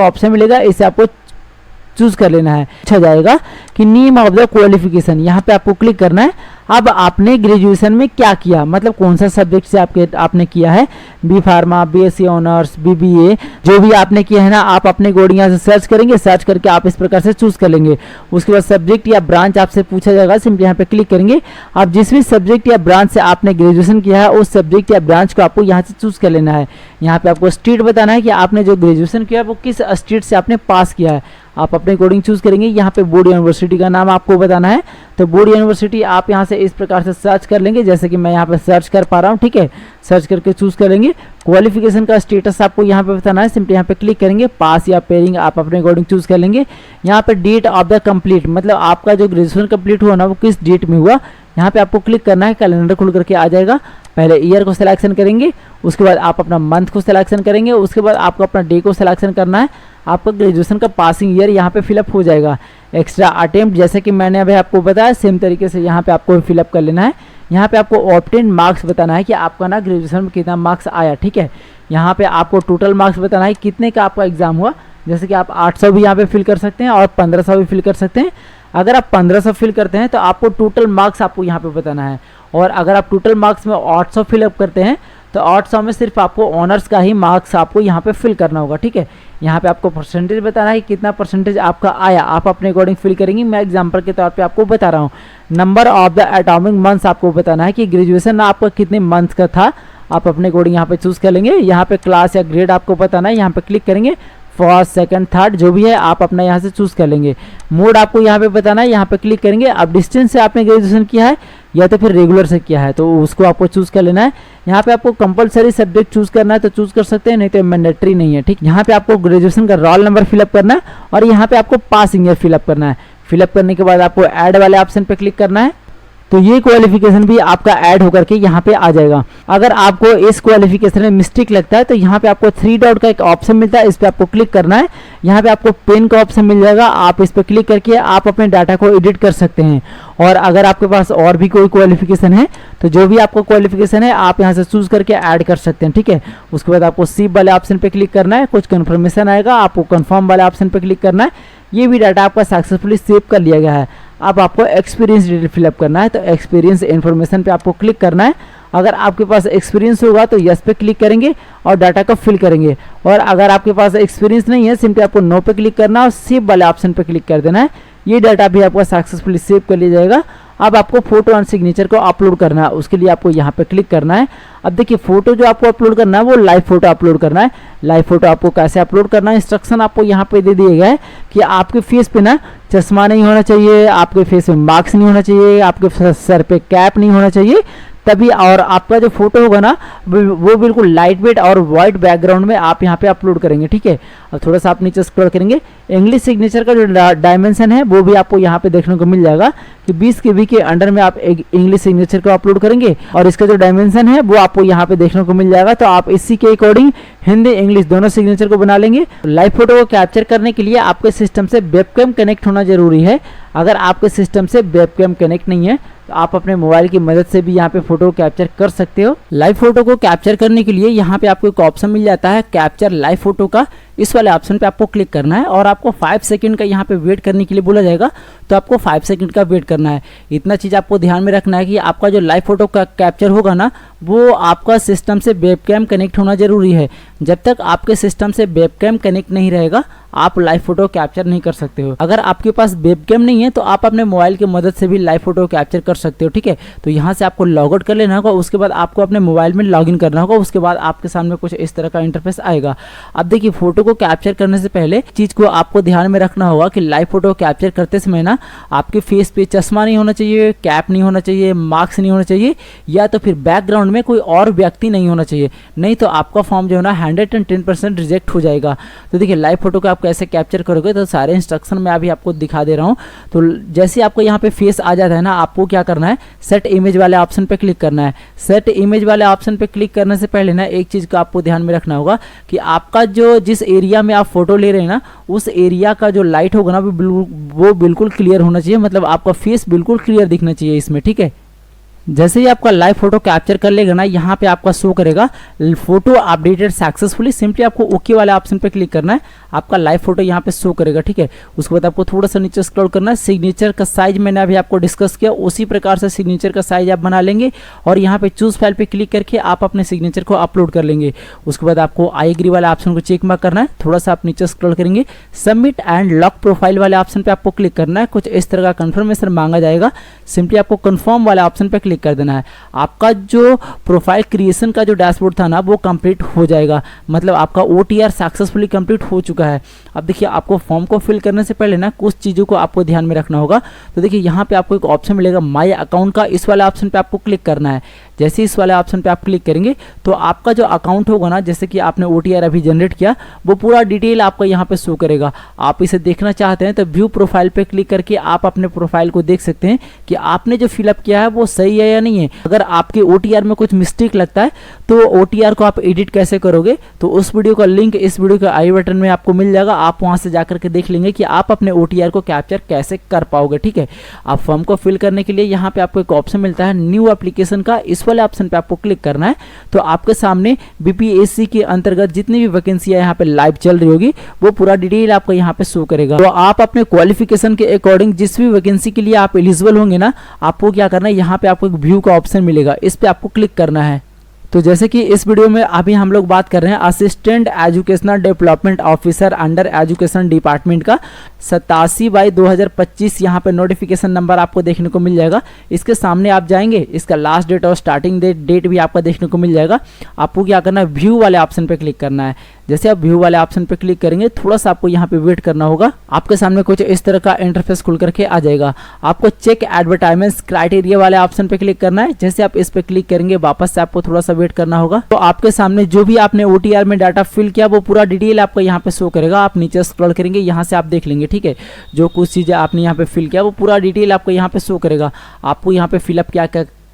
ऑप्शन मिलेगा, इसे आपको चूज कर लेना है। अच्छा जाएगा कि नेम ऑफ द क्वालिफिकेशन, यहाँ पे आपको क्लिक करना है। अब आपने ग्रेजुएशन में क्या किया, मतलब कौन सा सब्जेक्ट से आपने किया है, B pharma, BSc honours, BBA, जो भी आपने किया है ना, आप अपने अकॉर्डिंग यहाँ से सर्च करेंगे। सर्च करके आप इस प्रकार से चूज कर लेंगे। उसके बाद सब्जेक्ट या ब्रांच आपसे पूछा जाएगा, सिंपली यहाँ पे क्लिक करेंगे। आप जिस भी सब्जेक्ट या ब्रांच से आपने ग्रेजुएशन किया है उस सब्जेक्ट या ब्रांच को आपको यहाँ से चूज कर लेना है। यहाँ पे आपको स्टेट बताना है कि आपने जो ग्रेजुएशन किया वो किस स्टेट से आपने पास किया है, आप अपने अकॉर्डिंग चूज करेंगे। यहाँ पे बोर्ड यूनिवर्सिटी का नाम आपको बताना है, तो बोर्ड यूनिवर्सिटी आप यहाँ से इस प्रकार से सर्च कर लेंगे, जैसे कि मैं यहाँ पे सर्च कर पा रहा हूँ, ठीक है। सर्च करके चूज कर लेंगे। क्वालिफिकेशन का स्टेटस आपको यहाँ पे बताना है, सिंपली यहाँ पे क्लिक करेंगे, पास या पेयरिंग आप अपने अकॉर्डिंग चूज कर लेंगे। यहाँ पे डेट ऑफ द कंप्लीट, मतलब आपका जो ग्रेजुएशन कंप्लीट हुआ ना वो किस डेट में हुआ, यहाँ पे आपको क्लिक करना है। कैलेंडर खुल करके आ जाएगा। पहले ईयर को सिलेक्शन करेंगे, उसके बाद आप अपना मंथ को सिलेक्शन करेंगे, उसके बाद आपको अपना डे को सिलेक्शन करना है। आपका ग्रेजुएशन का पासिंग ईयर यहाँ पे फिलअप हो जाएगा। एक्स्ट्रा अटेम्प्ट जैसे कि मैंने अभी आपको बताया, सेम तरीके से यहाँ पे आपको फिलअप कर लेना है। यहाँ पे आपको ऑब्टेन मार्क्स बताना है कि आपका ना ग्रेजुएशन में कितना मार्क्स आया, ठीक है। यहाँ पे आपको टोटल मार्क्स बताना है कितने का आपका एग्जाम हुआ, जैसे कि आप 800 भी यहाँ पे फिल कर सकते हैं और 1500 भी फिल कर सकते हैं। अगर आप 1500 फिल करते हैं तो आपको टोटल मार्क्स आपको यहाँ पे बताना है, और अगर आप टोटल मार्क्स में 800 फिलअप करते हैं तो 800 में सिर्फ आपको ऑनर्स का ही मार्क्स आपको यहाँ पे फिल करना होगा, ठीक है। यहाँ पे आपको परसेंटेज बताना है कितना परसेंटेज आपका आया, आप अपने अकॉर्डिंग फिल करेंगे। मैं एग्जांपल के तौर पे आपको बता रहा हूँ। Number of the atomic months आपको बताना है कि ग्रेजुएशन आपका कितने मंथ का था, आप अपने अकॉर्डिंग यहाँ पे चूज कर लेंगे। यहाँ पे क्लास या ग्रेड आपको बताना है, यहाँ पे क्लिक करेंगे। फर्स्ट सेकंड थर्ड जो भी है आप अपना यहाँ से चूज़ कर लेंगे। मोड आपको यहाँ पे बताना है, यहाँ पे क्लिक करेंगे। अब डिस्टेंस से आपने ग्रेजुएशन किया है या तो फिर रेगुलर से किया है तो उसको आपको चूज़ कर लेना है। यहाँ पे आपको कंपलसरी सब्जेक्ट चूज़ करना है तो चूज़ कर सकते हैं, नहीं तो मैंडेटरी नहीं है। ठीक, यहाँ पे आपको ग्रेजुएशन का रोल नंबर फिलअप करना है और यहाँ पे आपको पासिंग ईयर फिलअप करना है। फिलअप करने के बाद आपको ऐड वाले ऑप्शन पे क्लिक करना है तो ये क्वालिफिकेशन भी आपका ऐड होकर के यहाँ पे आ जाएगा। अगर आपको इस क्वालिफिकेशन में मिस्टेक लगता है तो यहाँ पे आपको 3 डॉट का एक ऑप्शन मिलता है, इस पे आपको क्लिक करना है। यहाँ पे आपको पेन का ऑप्शन मिल जाएगा, आप इस पे क्लिक करके आप अपने डाटा को एडिट कर सकते हैं। और अगर आपके पास और भी कोई क्वालिफिकेशन है तो जो भी आपको क्वालिफिकेशन है आप यहाँ से चूज करके ऐड कर सकते हैं। ठीक है, उसके बाद आपको सेव वाले ऑप्शन पे क्लिक करना है, कुछ कन्फर्मेशन आएगा, आपको कन्फर्म वाले ऑप्शन पे क्लिक करना है। ये भी डाटा आपका सक्सेसफुली सेव कर लिया गया है। अब आपको एक्सपीरियंस डिटेल फिलअप करना है तो एक्सपीरियंस इन्फॉर्मेशन पे आपको क्लिक करना है। अगर आपके पास एक्सपीरियंस होगा तो यस पे क्लिक करेंगे और डाटा को फिल करेंगे, और अगर आपके पास एक्सपीरियंस नहीं है सिंपली आपको नो पे क्लिक करना है और सेव वाले ऑप्शन पे क्लिक कर देना है। ये डाटा भी आपका सक्सेसफुली सेव कर लिया जाएगा। अब आपको फोटो एंड सिग्नेचर को अपलोड करना है, उसके लिए आपको यहाँ पे क्लिक करना है। अब देखिए फोटो जो आपको अपलोड करना है वो लाइव फोटो अपलोड करना है। लाइव फोटो आपको कैसे अपलोड करना है इंस्ट्रक्शन आपको यहाँ पे दे दिए गए हैं कि आपके फेस पे ना चश्मा नहीं होना चाहिए, आपके फेस पे मास्क नहीं होना चाहिए, आपके सर पे कैप नहीं होना चाहिए, तभी और आपका जो फोटो होगा ना वो बिल्कुल लाइट वेट और वाइट बैकग्राउंड में आप यहाँ पे अपलोड करेंगे। ठीक है, अब थोड़ा सा आप नीचे स्क्रॉल करेंगे, इंग्लिश सिग्नेचर का जो डायमेंशन है वो भी आपको यहाँ पे देखने को मिल जाएगा कि 20 KB के अंडर में आप इंग्लिश सिग्नेचर को अपलोड करेंगे और इसका जो डायमेंशन है वो आपको यहाँ पे देखने को मिल जाएगा। तो आप इसी के अकॉर्डिंग हिंदी इंग्लिश दोनों सिग्नेचर को बना लेंगे। लाइव फोटो को कैप्चर करने के लिए आपके सिस्टम से वेबकैम कनेक्ट होना जरूरी है। अगर आपके सिस्टम से वेबकैम कनेक्ट नहीं है तो आप अपने मोबाइल की मदद से भी यहाँ पे फोटो कैप्चर कर सकते हो। लाइव फोटो को कैप्चर करने के लिए यहाँ पे आपको एक ऑप्शन मिल जाता है कैप्चर लाइव फोटो का, इस वाले ऑप्शन पे आपको क्लिक करना है और आपको 5 सेकंड का यहाँ पे वेट करने के लिए बोला जाएगा, तो आपको 5 सेकंड का वेट करना है। इतना चीज़ आपको ध्यान में रखना है कि आपका जो लाइव फोटो का कैप्चर होगा ना वो आपका सिस्टम से वेबकैम कनेक्ट होना जरूरी है। जब तक आपके सिस्टम से वेबकैम कनेक्ट नहीं रहेगा आप लाइव फोटो कैप्चर नहीं कर सकते हो। अगर आपके पास वेबकैम नहीं है तो आप अपने मोबाइल की मदद से भी लाइव फोटो कैप्चर कर सकते हो। ठीक है, तो यहाँ से आपको लॉग आउट कर लेना होगा, उसके बाद आपको अपने मोबाइल में लॉगिन करना होगा, उसके बाद आपके सामने कुछ इस तरह का इंटरफेस आएगा। अब देखिए फोटो को कैप्चर करने से पहले चीज को आपको ध्यान में रखना होगा कि लाइव फोटो कैप्चर करते समय ना आपके फेस पे चश्मा नहीं होना चाहिए, कैप नहीं होना चाहिए, मास्क नहीं होना चाहिए, या तो फिर बैकग्राउंड में कोई और व्यक्ति नहीं होना चाहिए, नहीं तो आपका फॉर्म जो है ना 110% रिजेक्ट हो जाएगा। तो देखिए लाइव फोटो को आप कैसे कैप्चर करोगे तो सारे इंस्ट्रक्शन मैं अभी आपको दिखा दे रहा हूँ। तो जैसे आपको यहाँ पे फेस आ जाता है ना, आपको क्या करना है सेट इमेज वाले ऑप्शन पे क्लिक करना है। सेट इमेज वाले ऑप्शन पे क्लिक करने से पहले ना एक चीज का आपको ध्यान में रखना होगा कि आपका जो जिस एरिया में आप फोटो ले रहे हैं ना उस एरिया का जो लाइट होगा ना वो बिल्कुल क्लियर होना चाहिए, मतलब आपका फेस बिल्कुल क्लियर दिखना चाहिए इसमें। ठीक है, जैसे ही आपका लाइव फोटो कैप्चर कर लेगा ना यहाँ पे आपका शो करेगा फोटो अपडेटेड सक्सेसफुली, सिंपली आपको ओके वाले ऑप्शन पे क्लिक करना है, आपका लाइव फोटो यहाँ पे शो करेगा। ठीक है, उसके बाद आपको थोड़ा सा नीचे स्क्रॉल करना है। सिग्नेचर का साइज मैंने अभी आपको डिस्कस किया, उसी प्रकार से सिग्नेचर का साइज आप बना लेंगे और यहाँ पे चूज फाइल पे क्लिक करके आप अपने सिग्नेचर को अपलोड कर लेंगे। उसके बाद आपको आई एग्री वाले ऑप्शन को चेक मार्क करना है, थोड़ा सा आप नीचे स्क्रॉल करेंगे, सबमिट एंड लॉक प्रोफाइल वाले ऑप्शन पे आपको क्लिक करना है। कुछ इस तरह का कंफर्मेशन मांगा जाएगा, सिंपली आपको कंफर्म वाले ऑप्शन पे क्लिक कर देना है। आपका जो प्रोफाइल क्रिएशन का जो डैशबोर्ड था ना वो कंप्लीट हो जाएगा, मतलब आपका OTR सक्सेसफुली कंप्लीट हो चुका है। अब देखिए आपको फॉर्म को फिल करने से पहले ना कुछ चीज़ों को आपको ध्यान में रखना होगा। तो देखिए यहाँ पे आपको एक ऑप्शन मिलेगा माय अकाउंट का, इस वाले ऑप्शन पे आपको क्लिक करना है। जैसे इस वाले ऑप्शन पे आप क्लिक करेंगे तो आपका जो अकाउंट होगा ना, जैसे कि आपने OTR अभी जनरेट किया, वो पूरा डिटेल आपको यहाँ पे शो करेगा। आप इसे देखना चाहते हैं तो व्यू प्रोफाइल पे क्लिक करके आप अपने प्रोफाइल को देख सकते हैं कि आपने जो फिलअप किया है वो सही है या नहीं है। अगर आपके OTR में कुछ मिस्टेक लगता है तो OTR को आप एडिट कैसे करोगे तो उस वीडियो का लिंक इस वीडियो के आई बटन में आपको मिल जाएगा, आप वहां से जाकर के देख लेंगे कि आप अपने OTR को कैप्चर कैसे कर पाओगे। ठीक है, आप फॉर्म को फिल करने के लिए यहाँ पे आपको एक ऑप्शन मिलता है न्यू एप्लीकेशन का, इस वाले ऑप्शन पे आपको क्लिक करना है। तो आपके सामने BPSC के अंतर्गत जितनी भी वैकेंसी यहाँ पे लाइव चल रही होगी वो पूरा डिटेल आपको यहाँ पे शो करेगा। तो आप अपने क्वालिफिकेशन के अकॉर्डिंग जिस भी वैकेंसी के लिए आप एलिजिबल होंगे ना, आपको क्या करना है यहाँ पे आपको एक व्यू का ऑप्शन मिलेगा, इस पे आपको क्लिक करना है। तो जैसे कि इस वीडियो में अभी हम लोग बात कर रहे हैं assistant educational development officer under education department का 87/2025 यहाँ पे नोटिफिकेशन नंबर आपको देखने को मिल जाएगा। इसके सामने आप जाएंगे, इसका लास्ट डेट और स्टार्टिंग डेट भी आपका देखने को मिल जाएगा। आपको क्या करना है व्यू वाले ऑप्शन पे क्लिक करना है। जैसे आप व्यू वाले ऑप्शन पे क्लिक करेंगे, थोड़ा सा आपको यहाँ पे वेट करना होगा। आपके सामने कुछ इस तरह का इंटरफेस खुल करके आ जाएगा। आपको चेक एडवर्टाइजमेंट्स क्राइटेरिया वाले ऑप्शन पे क्लिक करना है। जैसे आप इस पे क्लिक करेंगे, वापस से आपको थोड़ा सा वेट करना होगा। तो आपके सामने जो भी आपने OTR में डाटा फिल किया वो पूरा डिटेल आपको यहाँ पे शो करेगा। आप नीचे स्क्रॉल करेंगे, यहाँ से आप देख लेंगे, ठीक है। जो कुछ चीज़ें आपने यहाँ पे फिल किया वो पूरा डिटेल आपको यहाँ पे शो करेगा। आपको यहाँ पे फिलअप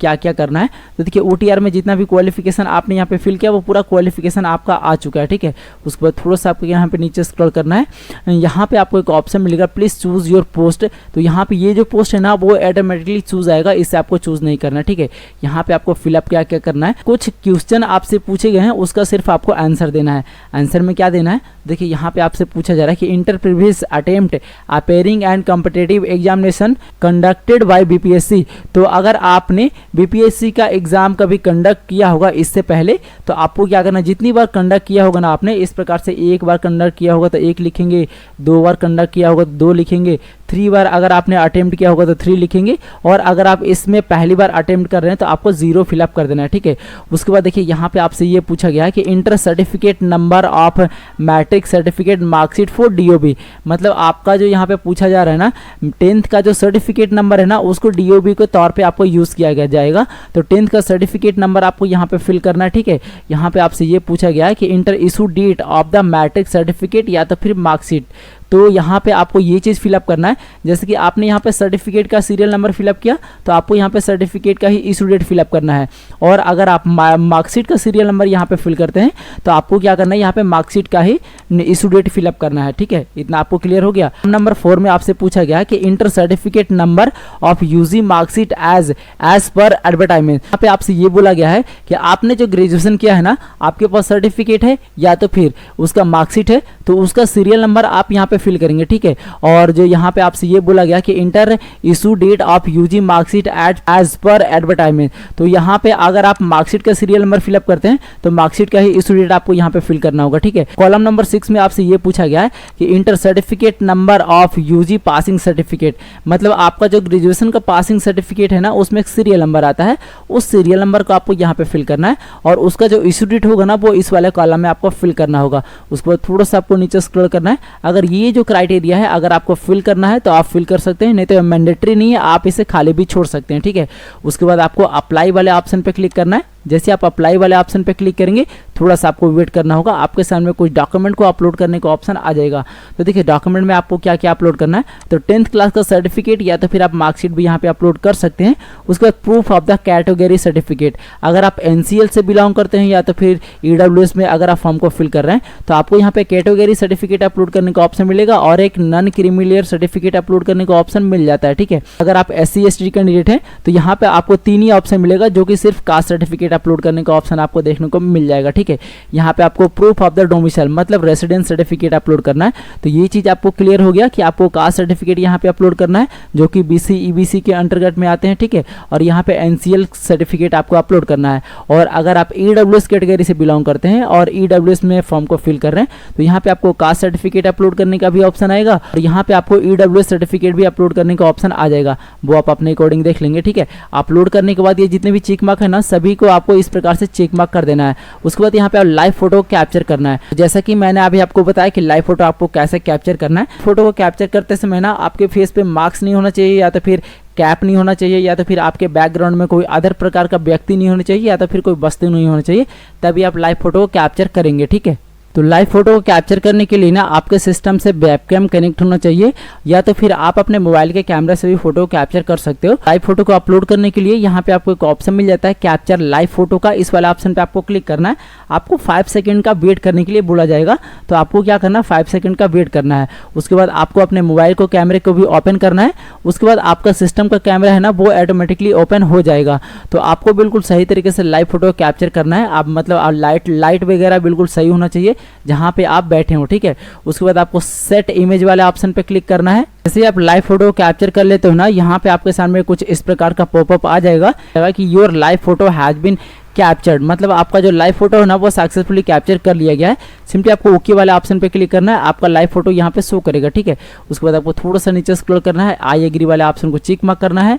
क्या क्या करना है। तो देखिए OTR में जितना भी क्वालिफिकेशन आपने यहाँ पे फिल किया वो पूरा क्वालिफिकेशन आपका आ चुका है, ठीक है। उसके बाद थोड़ा सा आपको यहाँ पे नीचे स्क्रॉल करना है। यहाँ पे आपको एक ऑप्शन मिलेगा प्लीज़ चूज़ योर पोस्ट। तो यहाँ पे ये जो पोस्ट है ना वो ऑटोमेटिकली चूज़ आएगा, इससे आपको चूज़ नहीं करना है, ठीक है। यहाँ पे आपको फिलअप क्या क्या करना है। कुछ क्वेश्चन आपसे पूछे गए हैं, उसका सिर्फ आपको आंसर देना है। आंसर में क्या देना है, देखिए यहाँ पे आपसे पूछा जा रहा है कि inter previous attempt appearing and competitive examination conducted by BPSC। तो अगर आपने BPSC का एग्जाम कभी कंडक्ट किया होगा इससे पहले, तो आपको क्या करना है, जितनी बार कंडक्ट किया होगा ना आपने, इस प्रकार से एक बार कंडक्ट किया होगा तो 1 लिखेंगे, 2 बार कंडक्ट किया होगा तो 2 लिखेंगे, 3 बार अगर आपने अटेम्प्ट किया होगा तो 3 लिखेंगे, और अगर आप इसमें पहली बार अटेम्प्ट कर रहे हैं तो आपको 0 फिलअप कर देना है, ठीक है। उसके बाद देखिए यहाँ पे आपसे ये पूछा गया है कि inter certificate number of matric certificate marksheet for DOB। मतलब आपका जो यहाँ पे पूछा जा रहा है ना, 10th का जो सर्टिफिकेट नंबर है ना उसको DOB के तौर पे आपको यूज़ किया जाएगा। तो 10th का सर्टिफिकेट नंबर आपको यहाँ पे फिल करना है, ठीक है। यहाँ पे आपसे ये पूछा गया है कि inter issue date of the matric certificate या तो फिर मार्कशीट। तो यहाँ पे आपको ये चीज़ फिलअप करना है। जैसे कि आपने यहाँ पे सर्टिफिकेट का सीरियल नंबर फिलअप किया तो आपको यहाँ पे सर्टिफिकेट का ही इशू डेट फिलअप करना है। और अगर आप मार्कशीट का सीरियल नंबर यहाँ पे फिल करते हैं तो आपको क्या करना है, यहाँ पे मार्कशीट का ही इशू डेट फिलअप करना है, ठीक है। इतना आपको क्लियर हो गया। नंबर 4 में आपसे पूछा गया कि inter certificate number of UG marksheet as per advertisement. यहाँ पे आपसे ये बोला गया है कि आपने जो ग्रेजुएशन किया है ना, आपके पास सर्टिफिकेट है या तो फिर उसका मार्कशीट है, तो उसका सीरियल नंबर आप यहाँ पे फिल करेंगे, ठीक है। और जो यहाँ पे आपसे ये बोला गया कि inter issue date of UG marksheet as per advertisement. तो यहाँ पे अगर आप मार्कशीट का सीरियल नंबर फिलअप करते हैं तो मार्कशीट का ही इशू डेट आपको यहाँ पे फिल करना होगा, ठीक है। कॉलम नंबर 6 में आपसे ये पूछा गया है कि inter certificate number of UG passing certificate. मतलब आपका जो ग्रेजुएशन का पासिंग सर्टिफिकेट है ना उसमें एक सीरियल नंबर आता है, उस सीरियल नंबर को आपको यहाँ पे फिल करना है, और उसका जो इशू डेट होगा ना वो इस वाले कॉलम में आपको फिल करना होगा। उसके बाद थोड़ा सा आपको नीचे स्क्रॉल करना है। अगर ये जो क्राइटेरिया है अगर आपको फिल करना है तो आप फिल कर सकते हैं, नहीं तो मैंडेटरी नहीं है, आप इसे खाली भी छोड़ सकते हैं, ठीक है। उसके बाद आपको अप्लाई वाले ऑप्शन पे क्लिक करना है। जैसे आप अप्लाई वाले ऑप्शन पे क्लिक करेंगे थोड़ा सा आपको वेट करना होगा। आपके सामने कुछ डॉक्यूमेंट को अपलोड करने का ऑप्शन आ जाएगा। तो देखिए डॉक्यूमेंट में आपको क्या क्या अपलोड करना है, तो 10th क्लास का सर्टिफिकेट या तो फिर आप मार्कशीट भी यहाँ पे अपलोड कर सकते हैं। उसके बाद proof of the category certificate. अगर आप NCL से बिलोंग करते हैं या तो फिर EWS में अगर आप फॉर्म को फिल कर रहे हैं तो आपको यहाँ पे कैटेगरी सर्टिफिकेट अपलोड करने का ऑप्शन मिलेगा, और एक नॉन क्रीमी सर्टिफिकेट अपलोड करने का ऑप्शन मिल जाता है, ठीक है। अगर आप SC ST कैंडिडेट हैं तो यहाँ पे आपको 3 ही ऑप्शन मिलेगा, जो कि सिर्फ कास्ट सर्टिफिकेट अपलोड करने का ऑप्शन आपको देखने को मिल जाएगा, ठीक है। यहाँ पे आपको प्रूफ ऑफ द डोमिसाइल मतलब रेसिडेंस सर्टिफिकेट अपलोड करना है। तो ये चीज़ आपको क्लियर हो गया कि आपको कास्ट सर्टिफिकेट यहाँ पे अपलोड करना है, जो कि BC EBC के अंतर्गत में आते हैं, ठीक है। और यहाँ पे NCL सर्टिफिकेट आपको अपलोड करना है। और अगर आप EWS कैटेगरी से बिलोंग करते हैं और EWS में फॉर्म को फिल कर रहे हैं तो यहाँ पे आपको कास्ट सर्टिफिकेट अपलोड करने का भी ऑप्शन आएगा, और यहाँ पे आपको EWS सर्टिफिकेट भी अपलोड करने का ऑप्शन आ जाएगा। वो आप अपने अकॉर्डिंग देख लेंगे, ठीक है। अपलोड करने के बाद ये जितने भी चेक मार्क है ना सभी को आपको इस प्रकार से चेक मार्क कर देना है। उसके बाद यहाँ पे आप लाइव फोटो कैप्चर करना है। जैसा कि मैंने अभी आपको बताया कि लाइव फोटो आपको कैसे कैप्चर करना है। फोटो को कैप्चर करते समय ना आपके फेस पे मार्क्स नहीं होना चाहिए, या तो फिर कैप नहीं होना चाहिए, या तो फिर आपके बैकग्राउंड में कोई अदर प्रकार का व्यक्ति नहीं होना चाहिए, या तो फिर कोई वस्तु नहीं होना चाहिए, तभी आप लाइव फोटो को कैप्चर करेंगे, ठीक है। तो लाइव फोटो को कैप्चर करने के लिए ना आपके सिस्टम से वेबकैम कनेक्ट होना चाहिए, या तो फिर आप अपने मोबाइल के कैमरा से भी फोटो कैप्चर कर सकते हो। लाइव फोटो को अपलोड करने के लिए यहाँ पे आपको एक ऑप्शन मिल जाता है कैप्चर लाइव फोटो का। इस वाला ऑप्शन पे आपको क्लिक करना है। आपको 5 सेकंड का वेट करने के लिए बोला जाएगा, तो आपको क्या करना है 5 सेकंड का वेट करना है। उसके बाद आपको अपने मोबाइल को कैमरे को भी ओपन करना है। उसके बाद आपका सिस्टम का कैमरा है ना वो ऑटोमेटिकली ओपन हो जाएगा। तो आपको बिल्कुल सही तरीके से लाइव फोटो कैप्चर करना है। आप मतलब लाइट वगैरह बिल्कुल सही होना चाहिए जहाँ पे आप बैठे हो, ठीक है। उसके बाद आपको सेट इमेज वाले ऑप्शन पे क्लिक करना है। जैसे आप लाइव फोटो कैप्चर कर लेते हो ना, यहाँ पे आपके सामने कुछ इस प्रकार का पॉपअप आ जाएगा कि your live photo has been captured, मतलब आपका जो लाइव फोटो है ना वो सक्सेसफुली कैप्चर कर लिया गया है। सिंपली आपको ओके वाले ऑप्शन पे क्लिक करना है, आपका लाइव फोटो यहाँ पे शो करेगा, ठीक है। उसके बाद आपको थोड़ा सा नीचे स्क्रॉल करना है, आई एग्री वाले ऑप्शन को चेक मार्क करना है।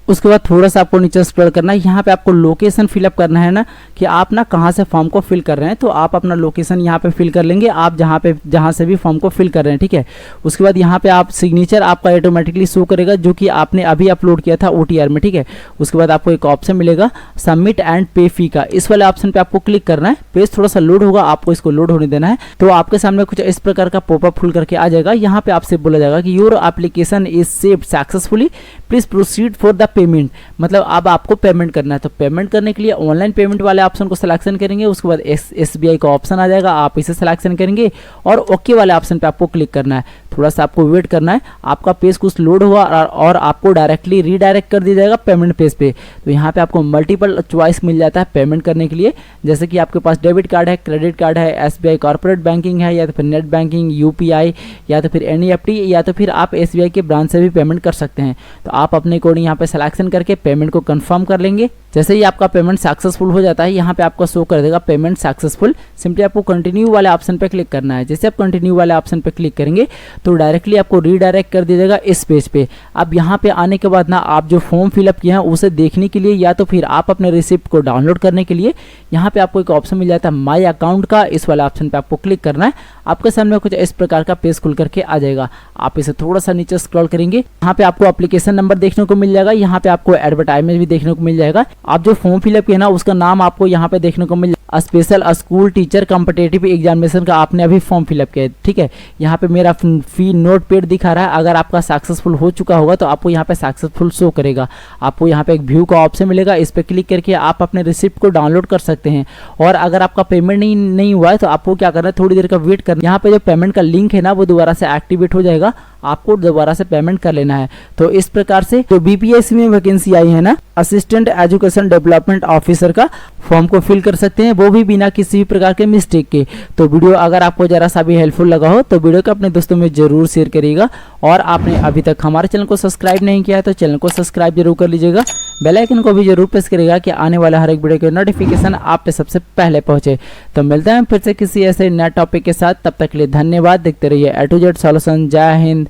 उसके बाद थोड़ा सा आपको नीचे स्क्रॉल करना है, यहाँ पे आपको लोकेशन फिलअप करना है ना, कि आप ना कहाँ से फॉर्म को फिल कर रहे हैं। तो आप अपना लोकेशन यहाँ पे फिल कर लेंगे, आप जहाँ से भी फॉर्म को फिल कर रहे हैं, ठीक है। उसके बाद यहाँ पे आप सिग्नेचर आपका ऑटोमेटिकली शो करेगा, जो कि आपने अभी अपलोड किया था OTR में, ठीक है। उसके बाद आपको एक ऑप्शन मिलेगा सबमिट एंड पे फी का, इस वाले ऑप्शन पे आपको क्लिक करना है। पेज थोड़ा सा लोड होगा, आपको इसको लोड होने देना है। तो आपके सामने कुछ इस प्रकार का पॉपअप खुल करके आ जाएगा। यहाँ पे आपसे बोला जाएगा कि your application is saved successfully, please proceed for the payment. मतलब अब आपको पेमेंट करना है, तो पेमेंट करने के लिए ऑनलाइन पेमेंट वाले ऑप्शन को सिलेक्शन करेंगे। उसके बाद SBI का ऑप्शन आ जाएगा, आप इसे सिलेक्शन करेंगे और ओके वाले ऑप्शन पे आपको क्लिक करना है। थोड़ा सा आपको वेट करना है, आपका पेज कुछ लोड हुआ और आपको डायरेक्टली रीडायरेक्ट कर दिया जाएगा पेमेंट पेज पे। तो यहाँ पे आपको मल्टीपल चॉइस मिल जाता है पेमेंट करने के लिए, जैसे कि आपके पास डेबिट कार्ड है, क्रेडिट कार्ड है, SBI कॉर्पोरेट बैंकिंग है, या तो फिर नेट बैंकिंग, UPI, या तो फिर NEFT, या तो फिर आप SBI के ब्रांच से भी पेमेंट कर सकते हैं। तो आप अपने अकॉर्डिंग यहाँ पे सिलेक्शन करके पेमेंट को कंफर्म कर लेंगे। जैसे ही आपका पेमेंट सक्सेसफुल हो जाता है, यहाँ पे आपको शो कर देगा पेमेंट सक्सेसफुल। सिंपली आपको कंटिन्यू वाले ऑप्शन पे क्लिक करना है। जैसे आप कंटिन्यू वाले ऑप्शन पे क्लिक करेंगे तो डायरेक्टली आपको रीडायरेक्ट कर दिया जाएगा इस पेज पे। अब यहाँ पे आने के बाद ना आप जो फॉर्म फिलअप किया है उसे देखने के लिए, या तो फिर आप अपने रिसिप्ट को डाउनलोड करने के लिए, यहाँ पे आपको एक ऑप्शन मिल जाता है माई अकाउंट का, इस वाले ऑप्शन पे आपको क्लिक करना है। आपके सामने कुछ इस प्रकार का पेज खुल करके आ जाएगा। आप इसे थोड़ा सा नीचे स्क्रॉल करेंगे, यहाँ पे आपको एप्लीकेशन नंबर देखने को मिल जाएगा, यहाँ पे आपको एडवर्टाइजमेंट भी देखने को मिल जाएगा। आप जो फॉर्म फिलअप किया ना उसका नाम आपको यहाँ पे देखने को मिल जाएगा, special school teacher competitive examination का आपने अभी फॉर्म फिलअप किया है, ठीक है। यहाँ पे मेरा फी नोट पेड दिखा रहा है। अगर आपका सक्सेसफुल हो चुका होगा तो आपको यहाँ पे सक्सेसफुल शो करेगा। आपको यहाँ पे एक व्यू का ऑप्शन मिलेगा, इस पे क्लिक करके आप अपने रिसिप्ट को डाउनलोड कर सकते हैं। और अगर आपका पेमेंट नहीं हुआ है तो आपको क्या करना है, थोड़ी देर का वेट करना। यहाँ पे जो पेमेंट का लिंक है ना वो दोबारा से एक्टिवेट हो जाएगा, आपको दोबारा से पेमेंट कर लेना है। तो इस प्रकार से जो BPSC में वैकेंसी आई है ना, असिस्टेंट एजुकेशन डेवलपमेंट ऑफिसर का, फॉर्म को फिल कर सकते हैं, वो भी बिना किसी भी प्रकार के मिस्टेक के। तो वीडियो अगर आपको जरा सा भी हेल्पफुल लगा हो तो वीडियो को अपने दोस्तों में जरूर शेयर करिएगा। और आपने अभी तक हमारे चैनल को सब्सक्राइब नहीं किया है तो चैनल को सब्सक्राइब जरूर कर लीजिएगा। बेल आइकन को भी जरूर प्रेस करिएगा कि आने वाला हर एक वीडियो के नोटिफिकेशन आप पे सबसे पहले पहुंचे। तो मिलते हैं फिर से किसी ऐसे नए टॉपिक के साथ, तब तक के लिए धन्यवाद। देखते रहिए A to Z सॉल्यूशन। जय हिंद।